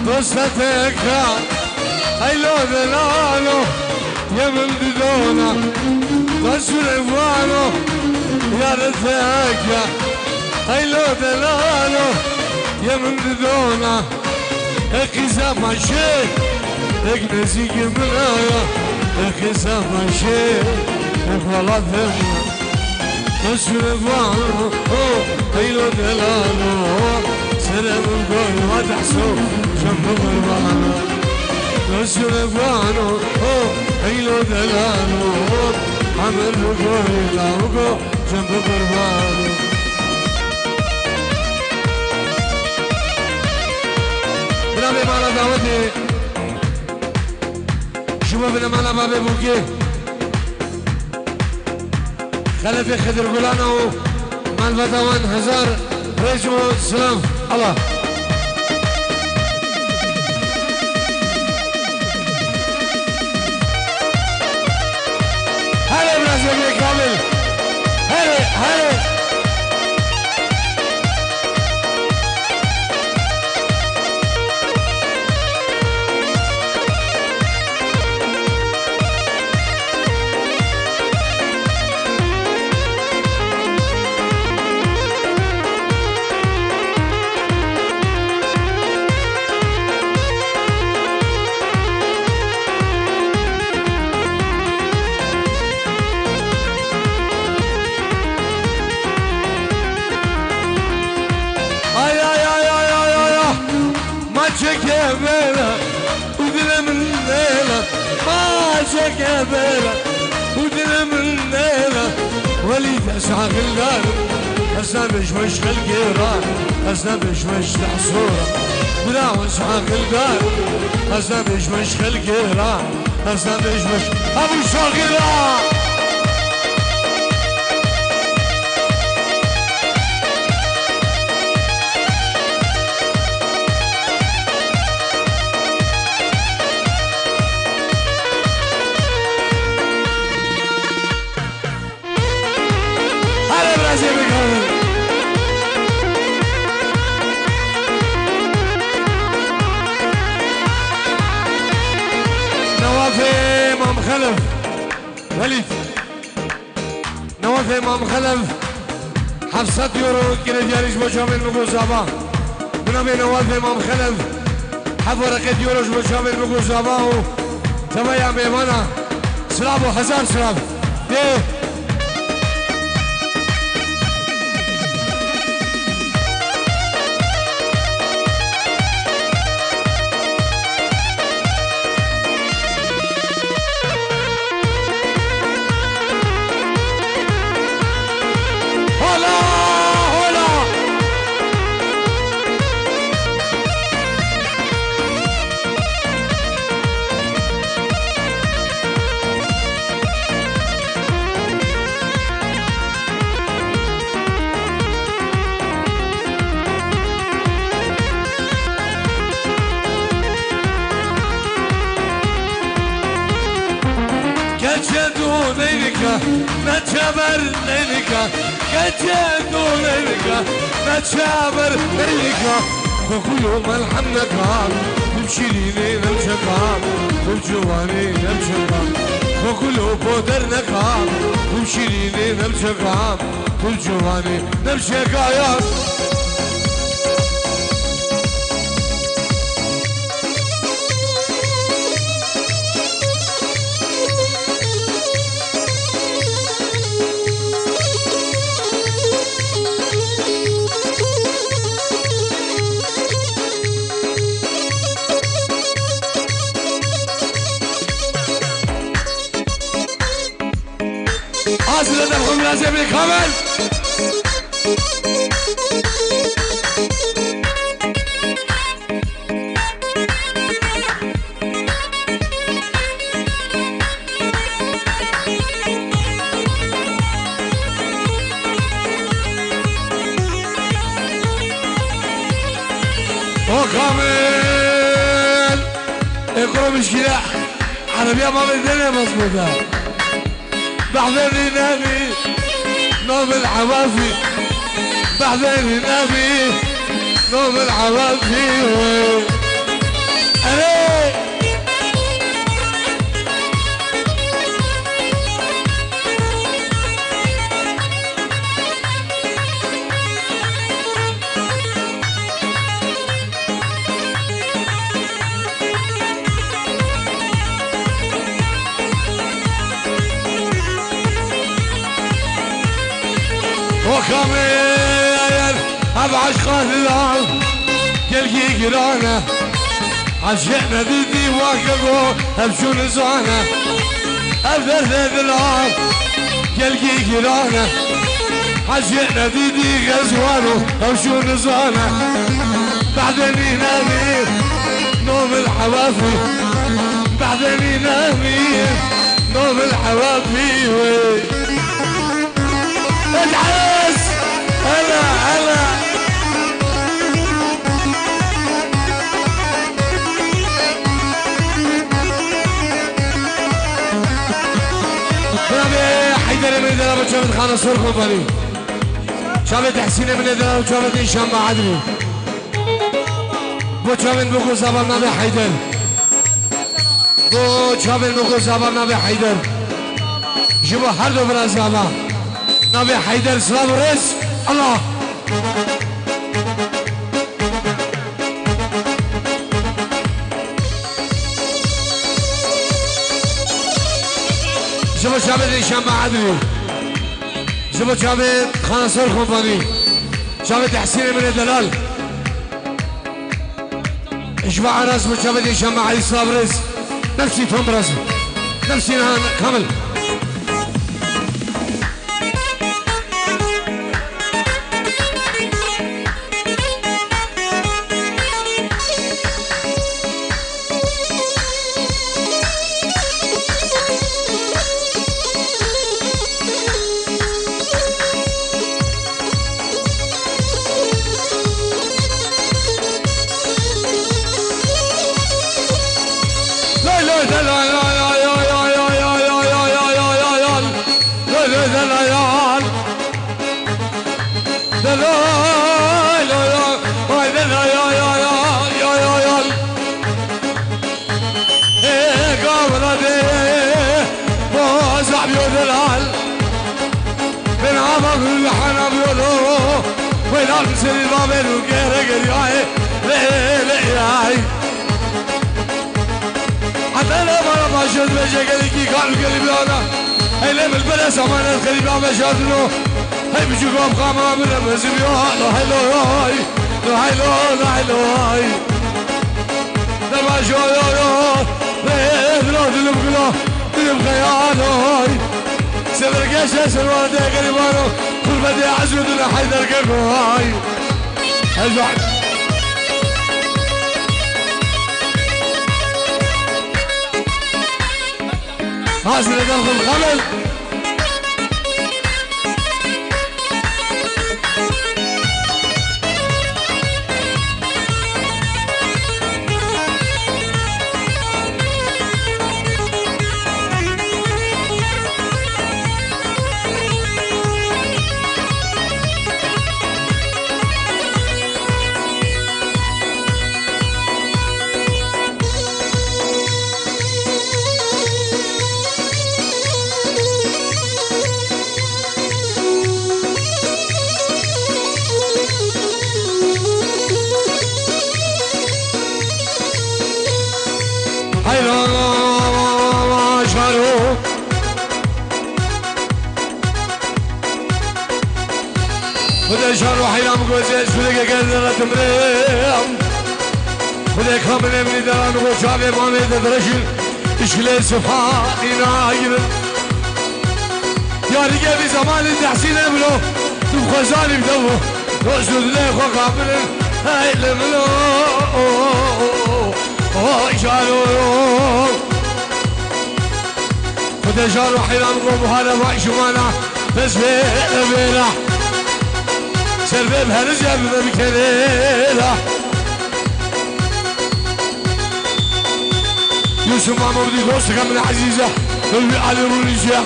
دوستك هيلو دلالو يا من بدونا رسول عفوانو يا رفاك هيلو دلالو يا من بدونا اخي زما شيء اك نسيك منايا اخي زما شيء اخوالات همنا رسول عفوانو هيلو دلالو سلام القول ما تحسو جنب قربانو رسول عفوانو هيلو دلالو عمل القول لاوقو جنب قربانو بنابي مالا دعوتي شبابنا مالا بابي بوكي خلفي خضر قلانو مال فتوان هزار ريجو السلام الله هلا برازيلي كامل هلا هلا شكبلة ودنا من ليلة ما شكبلة ودنا من ليلة وليد أسعى غلال أسنا مش القيران أسنا مش تحصورة بلا وسعى غلال أسنا مش القيران أسنا مش أبو شاغلة نوافي امام خلف وليد نوافي امام خلف حفصة يورو كده دياريش بشامل نقول زابا بنابي نوافي امام خلف حفرقت يوروش بشامل نقول زابا تبايا ميمانا سلام وحزار سلام ديه ليلك نتشابر ليلك كتشدو ليلك نتشابر ليلك وكل يوم الحملك تمشيلي نمشكام والجواني نمشكام وكل بودرنك تمشيلي نمشكام والجواني نمشكام حاصل هدفهم لازم يكمل وكامل اقرأ مشكلة عربية ما بالدنيا مظبوطة بعدين نبي نوم العوافي بعدين نبي نوم العوافي علي وكامل ابعش خلال كلكي قرانه عشقنا ديدي واقفو ابشو نزانه ابدر ذلال كلكي قرانه عشقنا ديدي غزوانو ابشو نزانه بعدني نامي نوم الحوافي بعدني نامي نوم الحوافي العز هلا هلا برافو حيدر من دلاب وشافت خان الصرخ وبري شافت حسين من دلاب وشافت هشام معدني بو شافت بوكو زبال نبي حيدر بو شافت بوكو زبال نبي حيدر جيبو هر دو براز بابا نبي حيدر سلام ورز الله جبو شابت هشام معدني جبو شابت خانصور كومباني شابت حسين من الدلال اجمع راس شابت هشام معدني سلام ورز نفسي توم راس نفسي كامل سری با برو گره گریای لیای حتی نمارا باشد بشه گلی کی کارو گلی بیانا ایلی بالبره سامانت خلی با بشادنو هی بچو گام خاما برم ازی بیانا هیلوی هیلوی نباشو یارو ریدلو دلم گلو دلم خیالوی سبرگش سرواده گریبانو قربتي عزودنا حيدر قرقاي البعد حاصل داخل الخمل خدا شان و حیرام گوزه شده که گردرت مرم خدا کامل امنی دران و چاوه مامه درشن اشکل صفانی ناگرن یاری که بی زمان تحسین بلو تو خوزانی بدو روز دلی خو قابلن هیل منو شارو خدا شان و حیرام گو بحالا بائی شمانا بس بیلا سربه هر جب بکلیلا يوسف ماما بدي دوستك من عزيزة قلبي علي رونيشة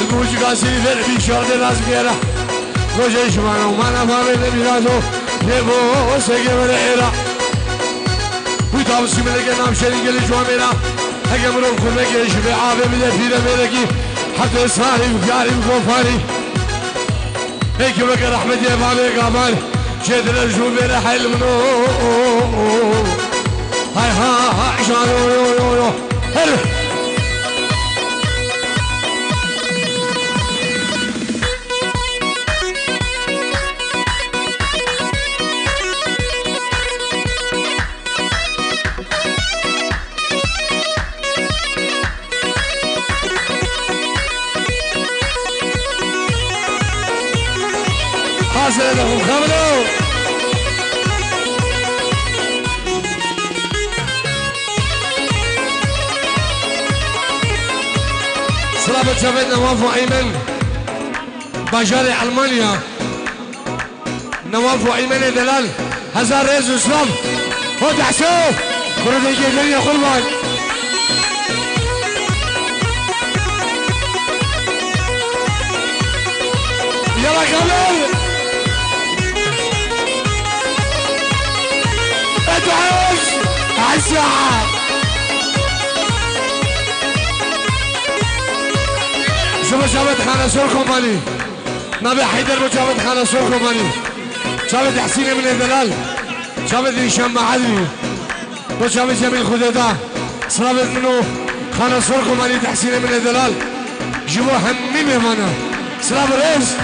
الموجي قاسيني في شهر لازم يرى روجي شمانا ومانا فامي نبيلاتو يبو سيكي مرحيرا ويتاب سيملك نام شريك اللي جوامينا هكا مروف كل مكي شبه عافي من الفيرة ميلكي حتى إصراري وفياري وكوفاري هيك بك رحمة يا بابي قابال شهد الأرجو بينا حيل منو هاي هاي شانو يو يو يو هل حاصل لهم خبروا صلابة شباب نواف وأيمن بجاري ألمانيا نواف وأيمن دلال هزار رئيس اسلام هو تحسوه كرة الجيجانية خلبان يلا كمل ادعش عالساعة شوف شابت خانة سور كومباني نبي حيدر بشابت خانة سور كومباني شابت حسين من الدلال شابت هشام معدني وشابت جميل خديدا صلابت منه خانة سور كومباني تحسين من الدلال جيبوا همي مهمانا سلام الرئيس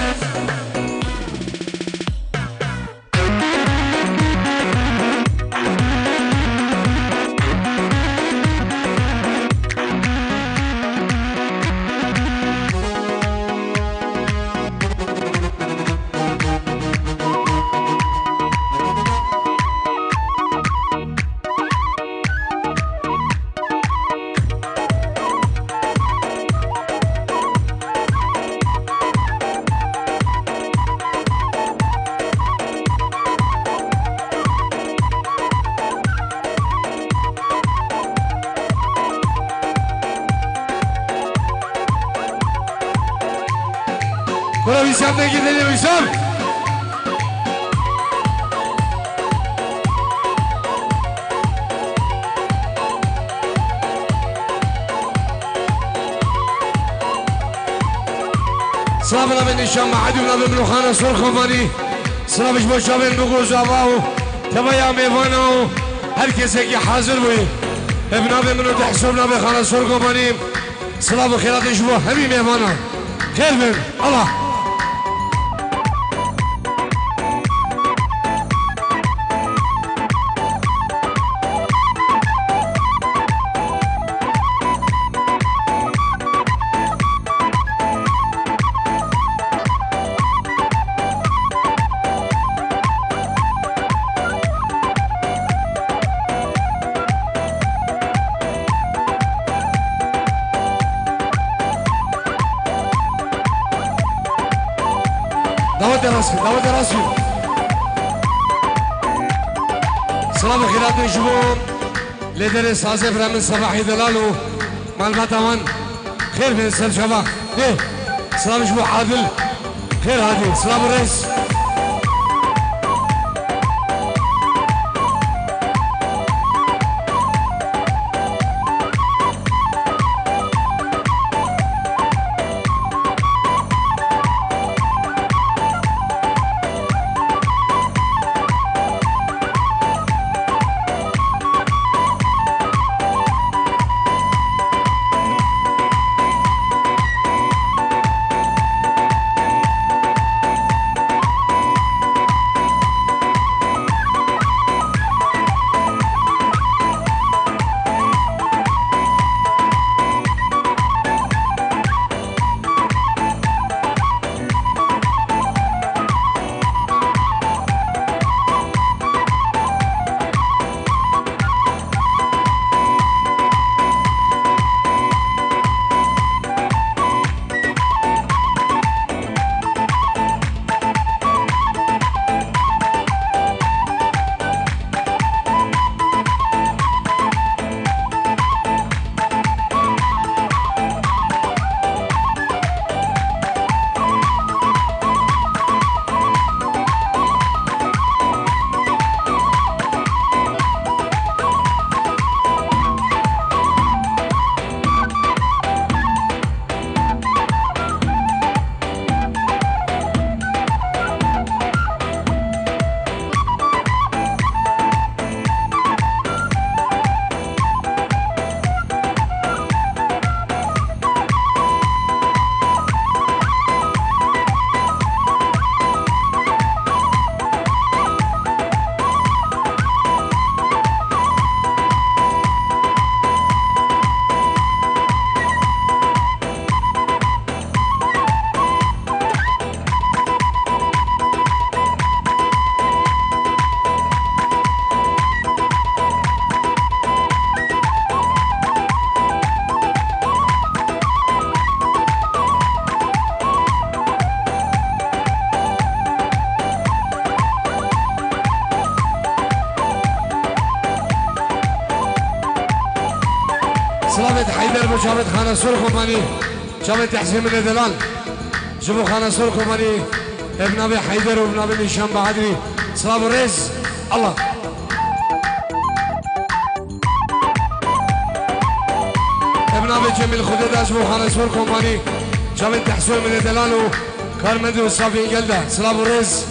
Buna Hüsam'dan gidelim Hüsam. صلابنا من الشام عدونا بابن خانة صور خماني صلابش بشابين بقوز أباو تبايا ميفاناو هركس يكي حاضر بي ابنا بمنو تحسبنا بخانة صور خماني صلاب خيرات شبو همي ميفانا خير من الله دعوت راسي سلام خيرات نشوفهم لدر سازه فرامن صباحي دلالو معلومات امان خير من السر شباب ايه سلام شبو عادل خير عادل سلام الرئيس حيدر بجابت خانة سرخ وماني جابت تحسين من دلال جبو خانة سرخ وماني ابن ابي حيدر وابن ابي نشان بعدري صلاب الرز الله ابن ابي جميل خدد جبو خانة سرخ وماني جابت تحسين من دلال وكارمد وصافي قلده صلاب الرز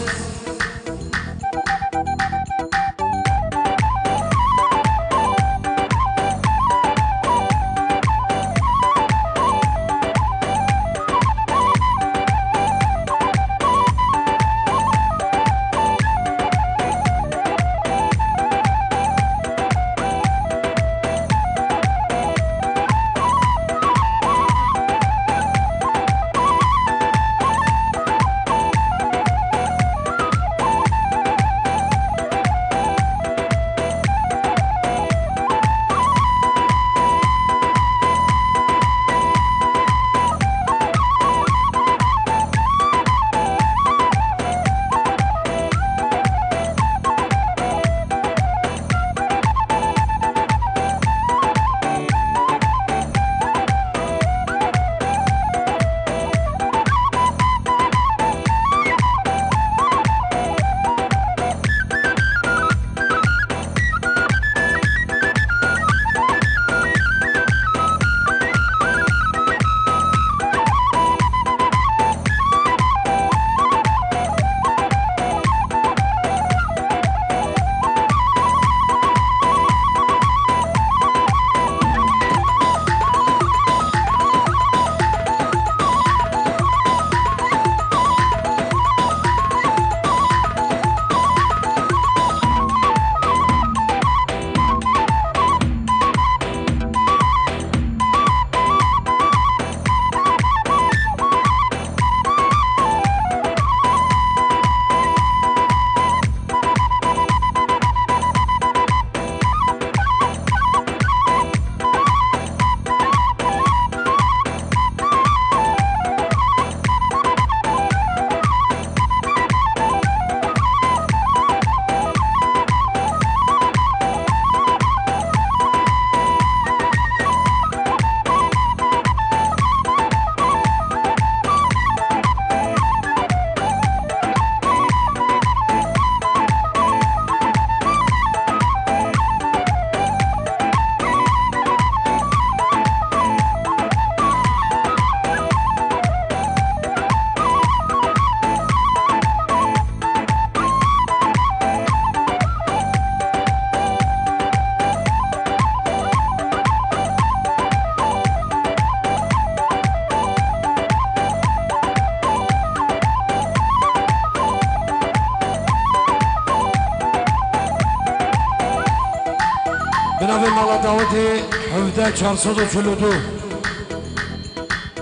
بنابه مالا دعوتی 17442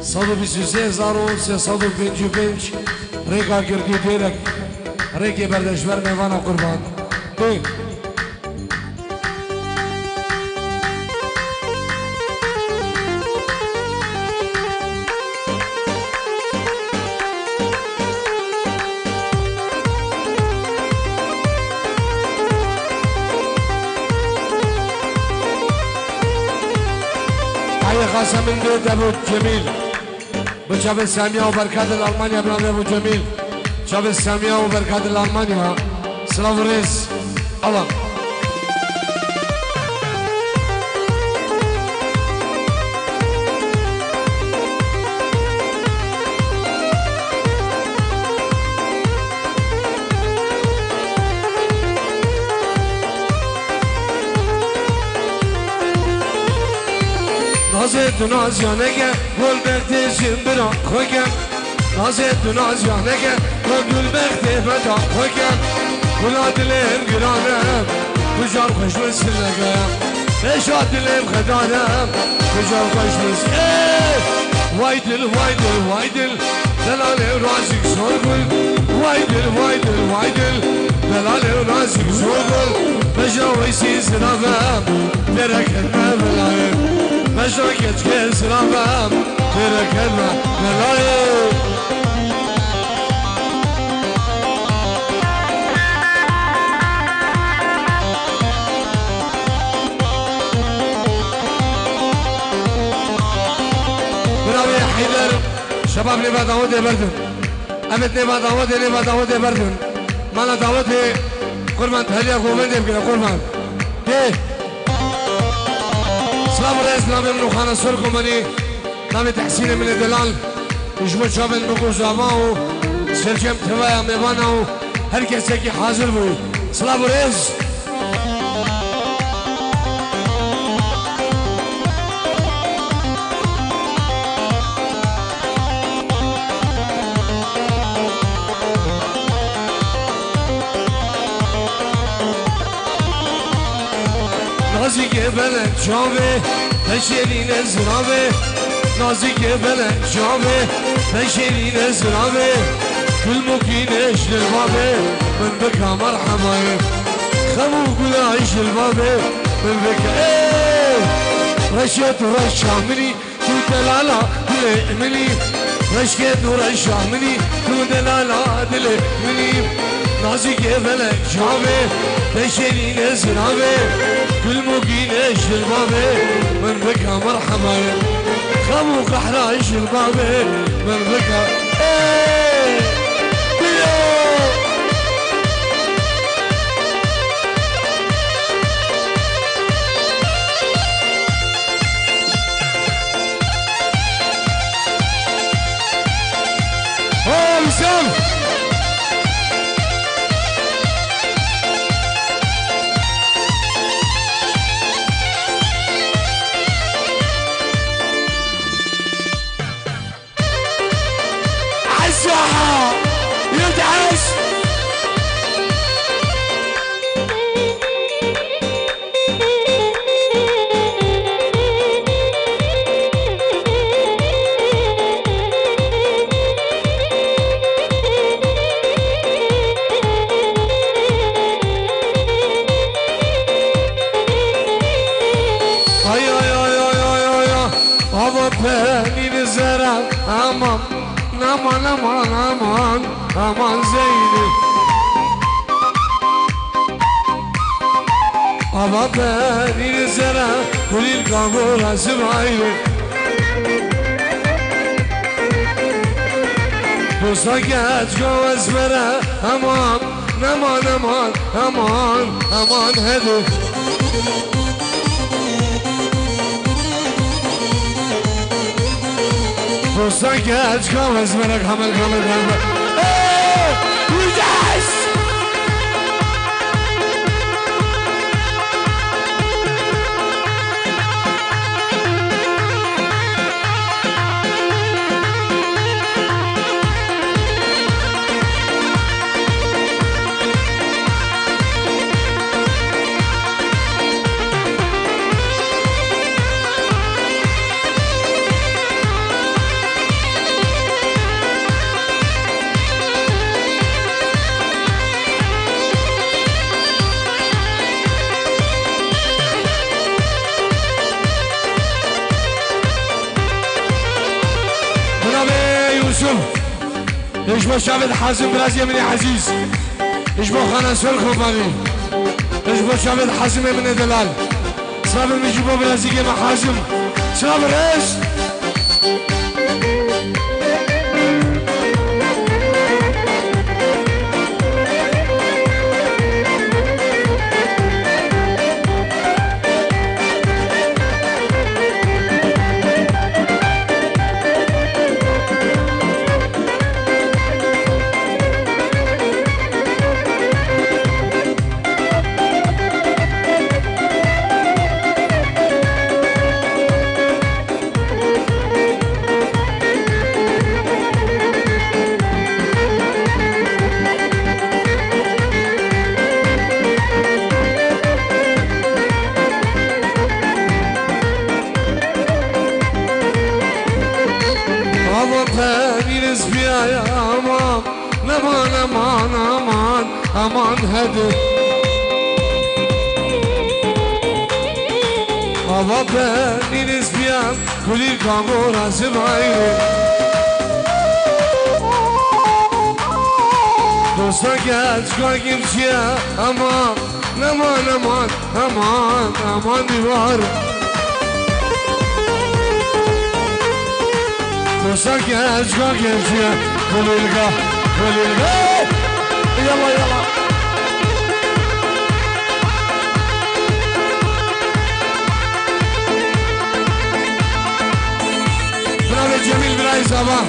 123,355 ریگا گردی دیرک ریگی بردشور میوانا قربان دوی خاصة من بيت أبو جميل بشاب السامية وبركات الألمانيا بنام أبو جميل شاب السامية وبركات الألمانيا سلام الرئيس الله نازت ناز یانگه گل بختی برا خوگم نازت ناز یانگه گل بختی برا خوگم گلا دلم گرانم کجا خوش مسلگم نشا دلم خدانم کجا خوش مسلگم وای دل وای دل وای دل دلال رازق زور گل وای دل وای دل وای دل دلال رازق زور گل بجا ویسی سرابم درکت مبلایم مشاكل كيس رابام بركنا ملاي شباب نبا دعوت بردن امت نبا دعوت بردن مالا دعوت قربان تهليا قومن بكنا قربان ايه سلام رئيس نامي منو خانة سركم مني نامي تحسين من الدلال يجمع شابن بقو زاماو سرجم توايا مباناو هر کسی که حاضر بود سلام رئیس نازی که بلند جامه پشیرین زرامه نازی که بلند جامه پشیرین زرامه كل مكينش للبابي من بكى مرحبا خمو قلايش البابي من بكى ايه رشيت ورشا مني تو دلالا دلي مني رشيت ورشا مني تو دلالا دلي مني نازي كيفلا جامي بشري نزرامي كل مكينش للبابي من بكى مرحبا خمو قحرايش البابي من بكى ايه وسام عالساحة يدعس aman aman aman aman Zeynep Ama beni zera kulil kavura zımaylı Dosta geç göz vere aman aman aman aman aman hadi Dosta geç göz vere kamel kamel kamel Yüceş اشبه شابد حازم براز يمني عزيز اشبه خانا سول خوباني اشبه شابد حازم من دلال سلام المجيبه برازي كيما حازم سلام رئيس aman hadi Hava beniniz biyan kulir kamura zımaylı Dosta geç kakimçiye aman aman aman aman aman divar وصلك يا أشقاق يمشي وللقى يلا يلا ابن جميل براي زمان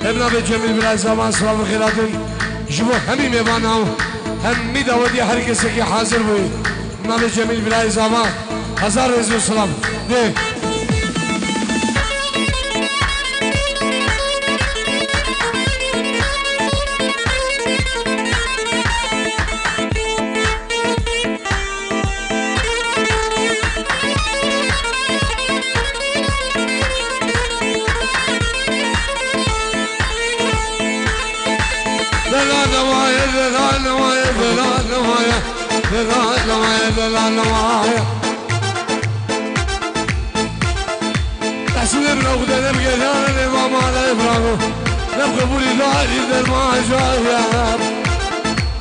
ابن جميل براي زمان سلام خيراتن جبو همي ميباناو همي داودي هر کسی که حاضر بوي ابن جميل براي زمان هزار رزق سلام ده تحسين ابن أخوة نبقى ثاني ما مالا إبراهو نبقى بولي داري در ما جايب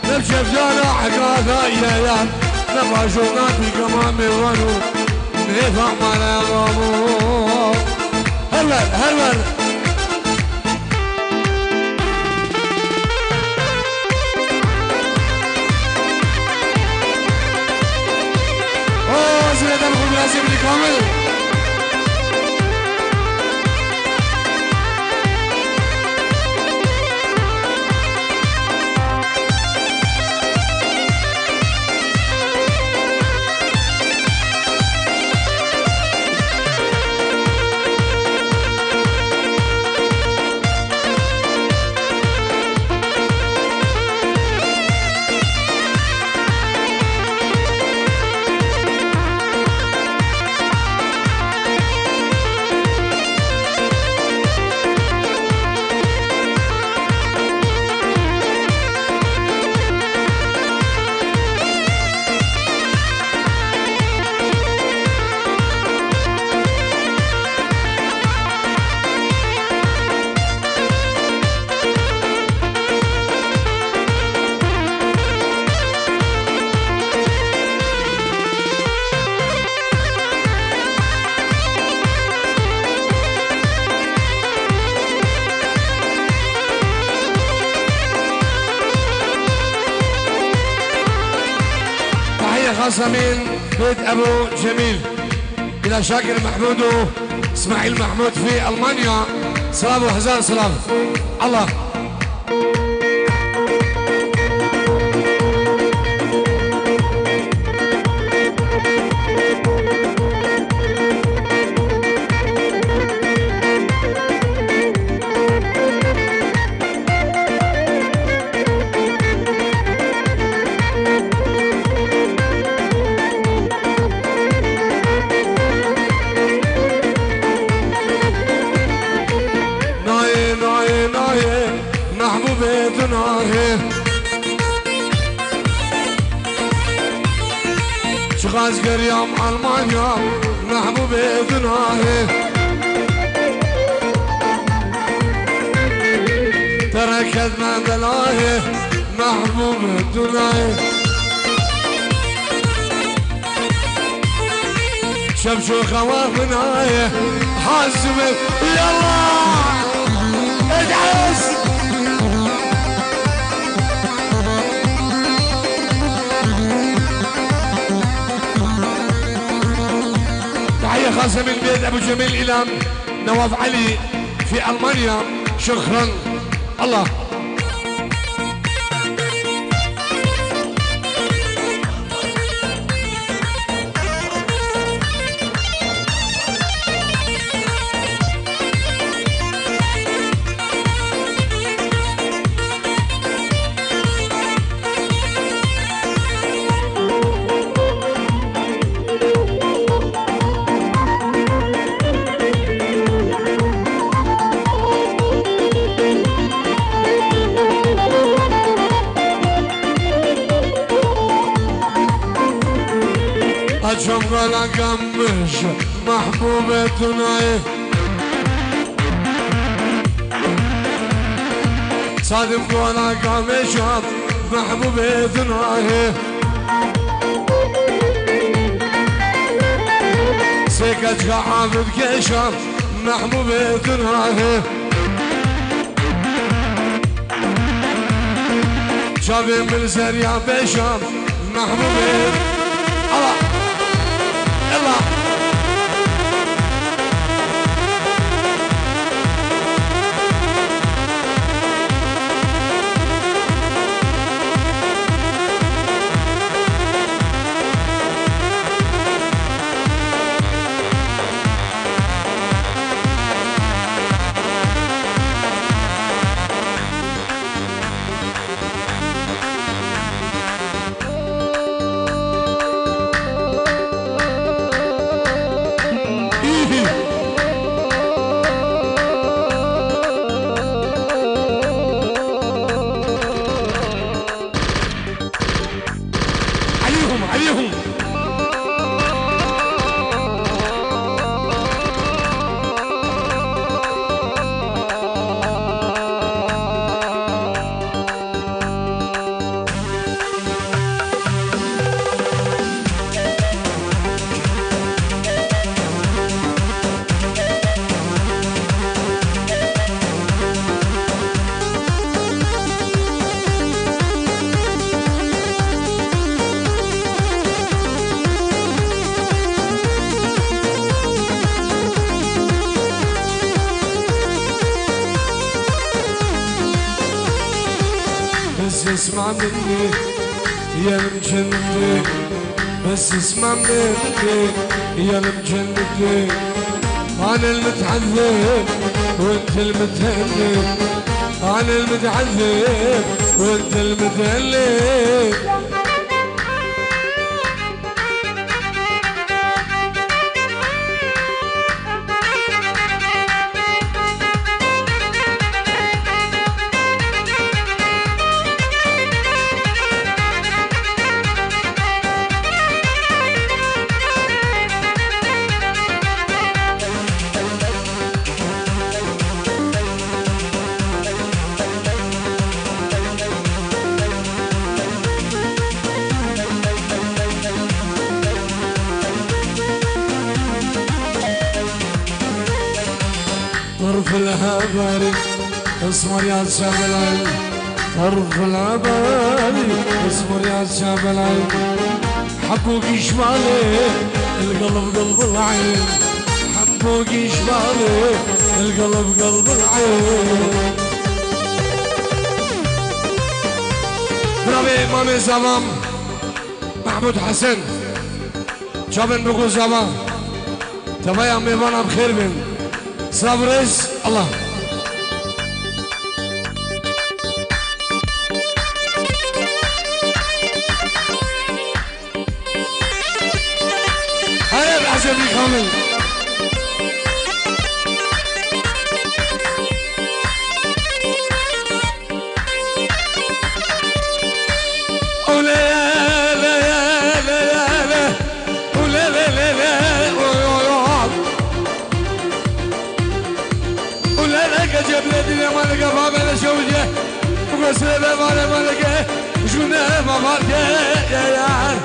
نبشى بجانا حكاثا إيايان نبقى شوقاتي كمان ميوانو نفع مالا غامو هلال زيادة الخوب لازم لي كامل خاصة من بيت أبو جميل إلى شاكر محمود وإسماعيل محمود في ألمانيا سلام وهزار سلام الله شغاز قريام ألمانيا محبوب ابناه تركت من بلاه محبوب ابناه شمشو خوافناه حاسب يلا ادعس خاصة من بيت أبو جميل إلى نواف علي في ألمانيا شكرا الله أجم قلا قمش محبوبتنا صادم قلا قمش محبوبتنا سكت حافظ كشف محبوب تنهاه شابي من زريع بشام محبوب الله يلا عليهم بس اسمع مني يا المجنني بس اسمع مني يا المجنني انا المتعذب وانت المتهني انا المتعذب وانت المتهني طرف العباري اصبر يا شاب العين طرف العباري اصبر يا شاب العين حبوكي شمالي القلب قلب العين حبوكي شمالي القلب قلب العين برافي مامي زمان محمود حسن شابن بقول زمان تبايا ميوانا بخير بين صبرش الله هيا العزبي كامل جبلتي ما لقى بابا انا شوجه وقصر بابا ما لقى شونا بابا يا يار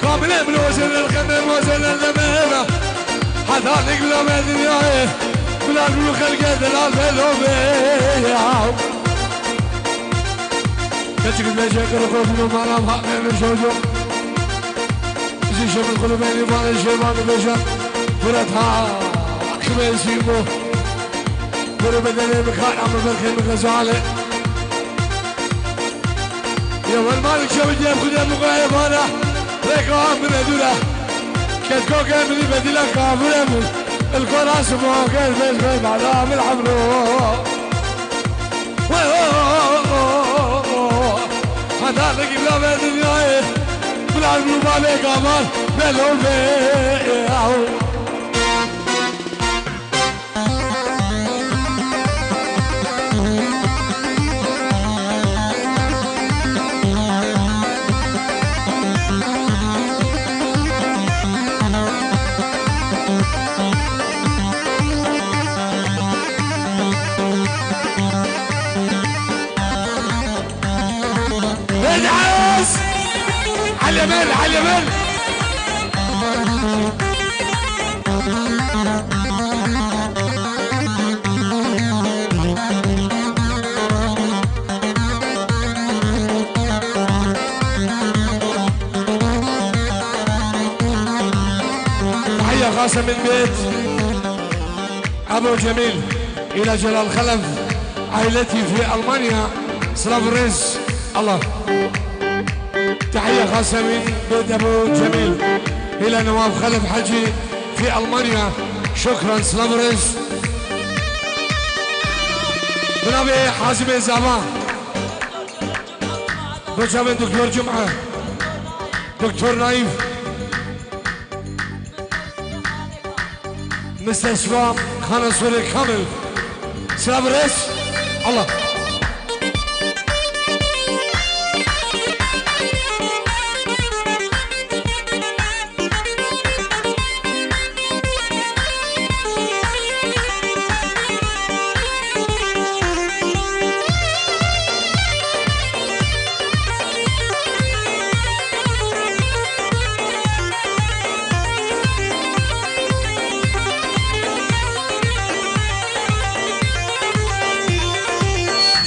قابل من وزن الخدم وزن الزمان حتى نقبل ما الدنيا بلا نروح خلقه دلال بلوبي كتشك المشاكل وقفنا معنا بحقنا من شوجه زي شوف القلوبين يبان الشيبان البشر فرتها خميسيمو فرو بدني مكان عم بالخيم غزاله يا والمالك شو بدي اخذ مقايب انا ريكام من هذولا كتكو كامل بديلا كافر من الكراس موقع بس بعد من عمرو هذا لقي بلا بدني بلا المبالغ كمان بلو بي على اليمين خاصة من بيت أبو جميل إلى جلال خلف، عائلتي في ألمانيا سلاف ريز. الله. تحية خاصة من بيت أبو جميل إلى نواف خلف حجي في ألمانيا، شكرا سلاف ريز. جناب حازم الزعبان، بجاب دكتور جمعة، دكتور نايف، مستشفى خان سوري كامل، سلام ريس. الله.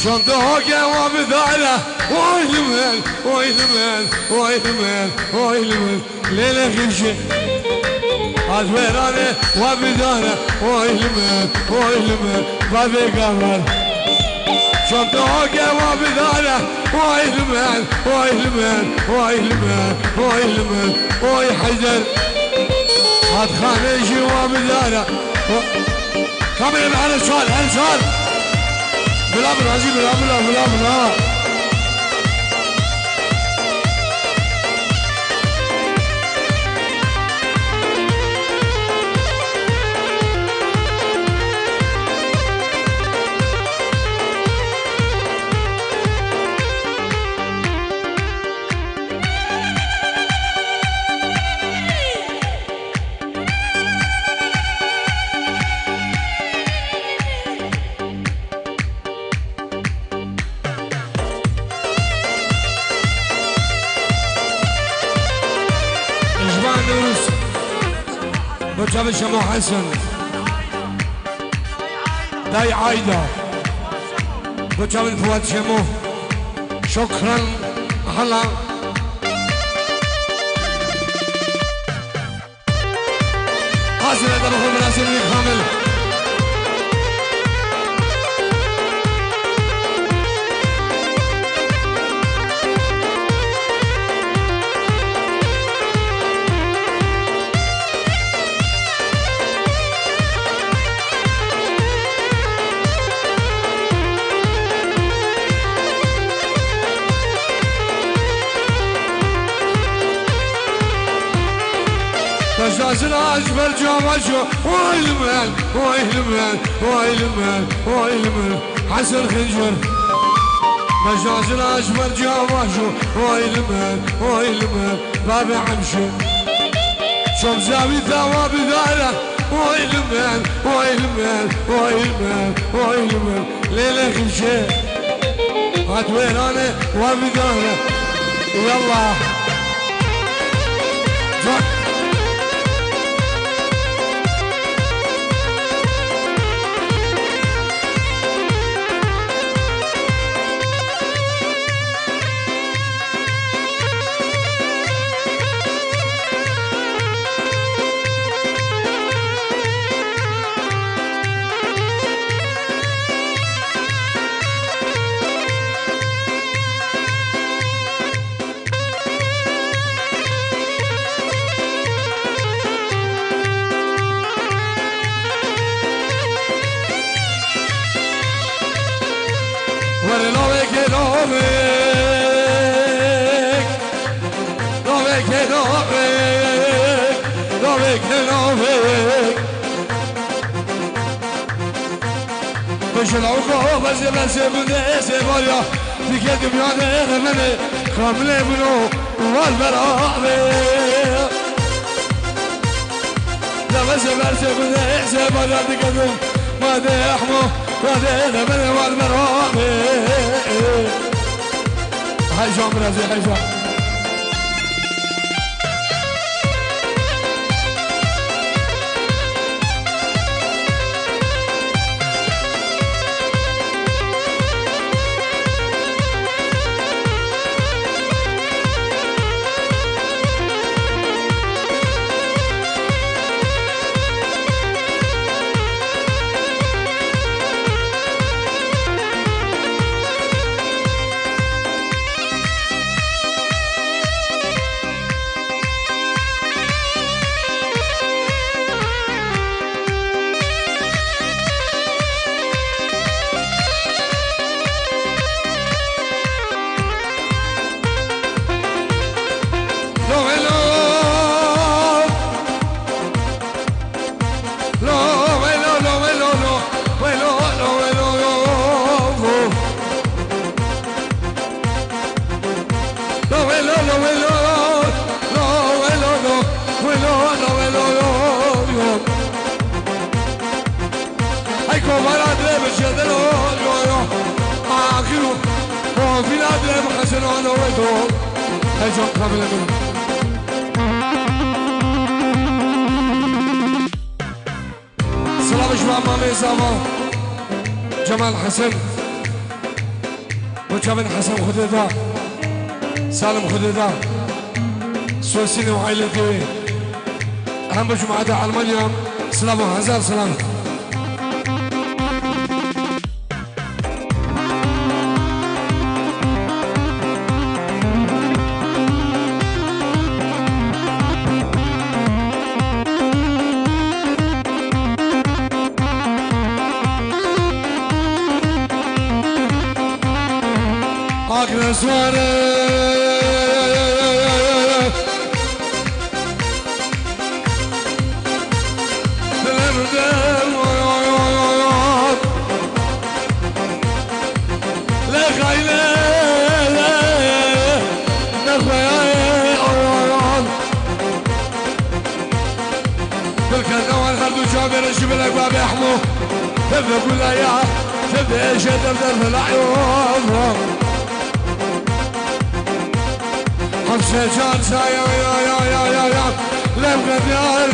شنطه جواب ذاله ويلمل ويلمل ويلمل ويلمل ليلة غيشة عزويرانه وبدانه ويلمل ويلمل بابي قمر. شنطه جواب ذاله ويلمل ويلمل ويلمل ويلمل وي حيدر هاد خانه جواب ذاله. كمل معنا سؤال هل سؤال بلا برازي بلا بلا بلا بلا. بجاب شمو حسن داي عايدة بجاب فؤاد شمو، شكرا. هلا حاصل هذا بخور مناسب كامل. مجازن أجمل جواشو ويلمل ويلمل ويلمل ويلمل حسن خنجر. مجازن أجمل جواشو ويلمل ويلمل بابي عمشو شوف زاوي ثواب ذاله ويلمل ويلمل ويلمل ويلمل ليلة خنشي هات ويرانه وبدانه. يلا العقوبة بس بدي سيباليا في كل دنيا غمني خاملة منو والبرامي. لا بس بدي سيباليا في كل ما دي أحمو ما دي غمني والبرامي. هاي شو مرازي هاي شو بلاد بشدل آخر وفي الأدب حسن على وجهه هجم قبل منه سلام شباب مامي زاما جمال حسن وجابن حسن خديدا سالم خديدا سوسيني وعائلتي أهم جماعة ألمانيا سلام هزار سلام أكرسواري بالك باب يحمو تبدا كل يا تبدا ايش تبدا في العيون حفصة جالسة يا لم قد يا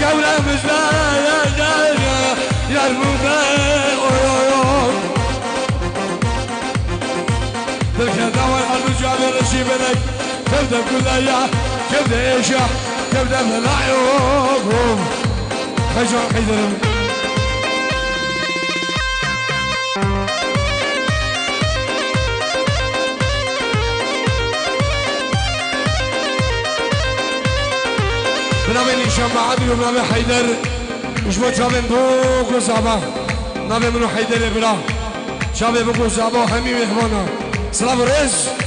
قولة مزلا يا المبين بالكذا والحرب جابر الشي بلك تبدا كل يا تبدا ايش تبدا في العيون حجر حجر بنامي شمع عدل وبنامي حيدر مش بو شابن بوكو صعبة نامي منو حيدر بلا شابي بوكو صعبة وحميم يحبونا سلام الرز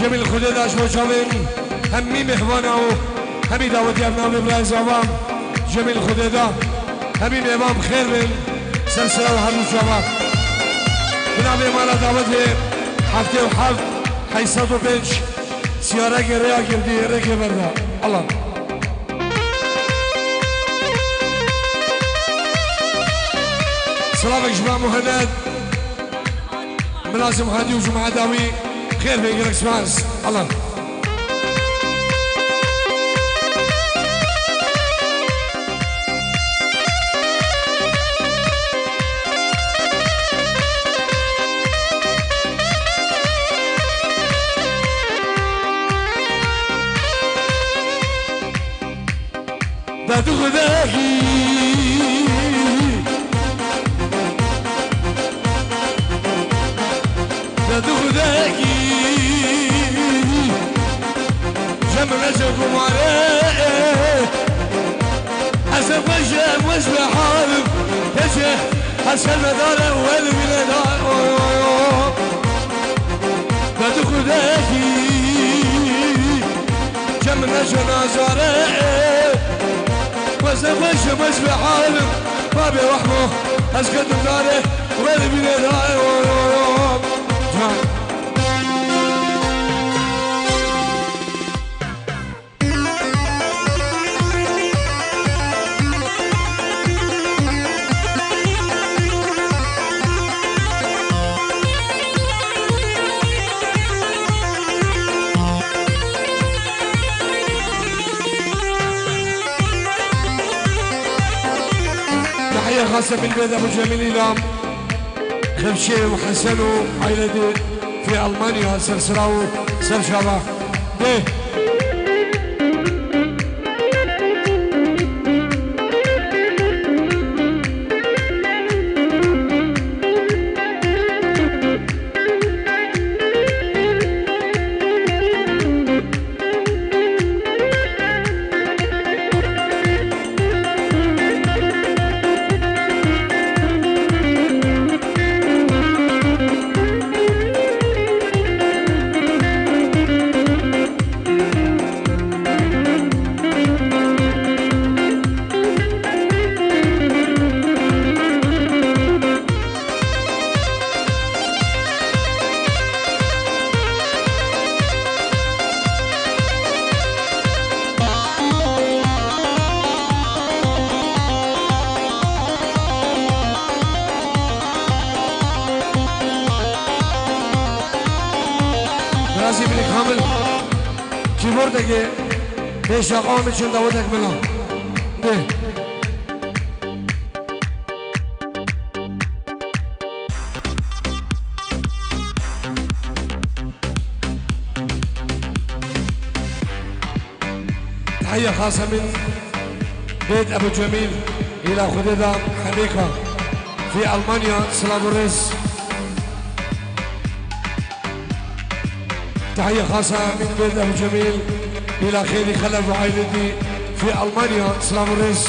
جميل خديدا شو شامين همي مهوانا همي دعوتي ابنام براي زوام جميل خديدا همي مهوام خير من سلسلة وحرم شباب بنامي مالا دعوتي حفتي وحفت حيصد وبنش سيارة ريا قردي ريكي بردا الله سلامك شباب مهند ملازم هادي وجمعة داوي خير في جرك سماس الله ده تخداكي تخداكي جمع نجاكم عليه حسب وجه وجه حالف يجه حسن مدارة وين بلاد تخداكي جمع نجانا زاريه وجه وجه حالف بابي وحمه اسكت مدارة وين بلاد تحية خاصة من بيت أبو جميل إلى خفشي وحسن وعائلتي في ألمانيا سرسراو سرشابة ده راسي بني كامل كيبوردك بيش أقوم بشون داودك ملا ده تحية خاصة من بيت أبو جميل إلى خديدة حميكة في ألمانيا سلافوريس. تحية خاصة من بيت أبو جميل إلى خيري خلف وعائلتي في ألمانيا سلافوريس.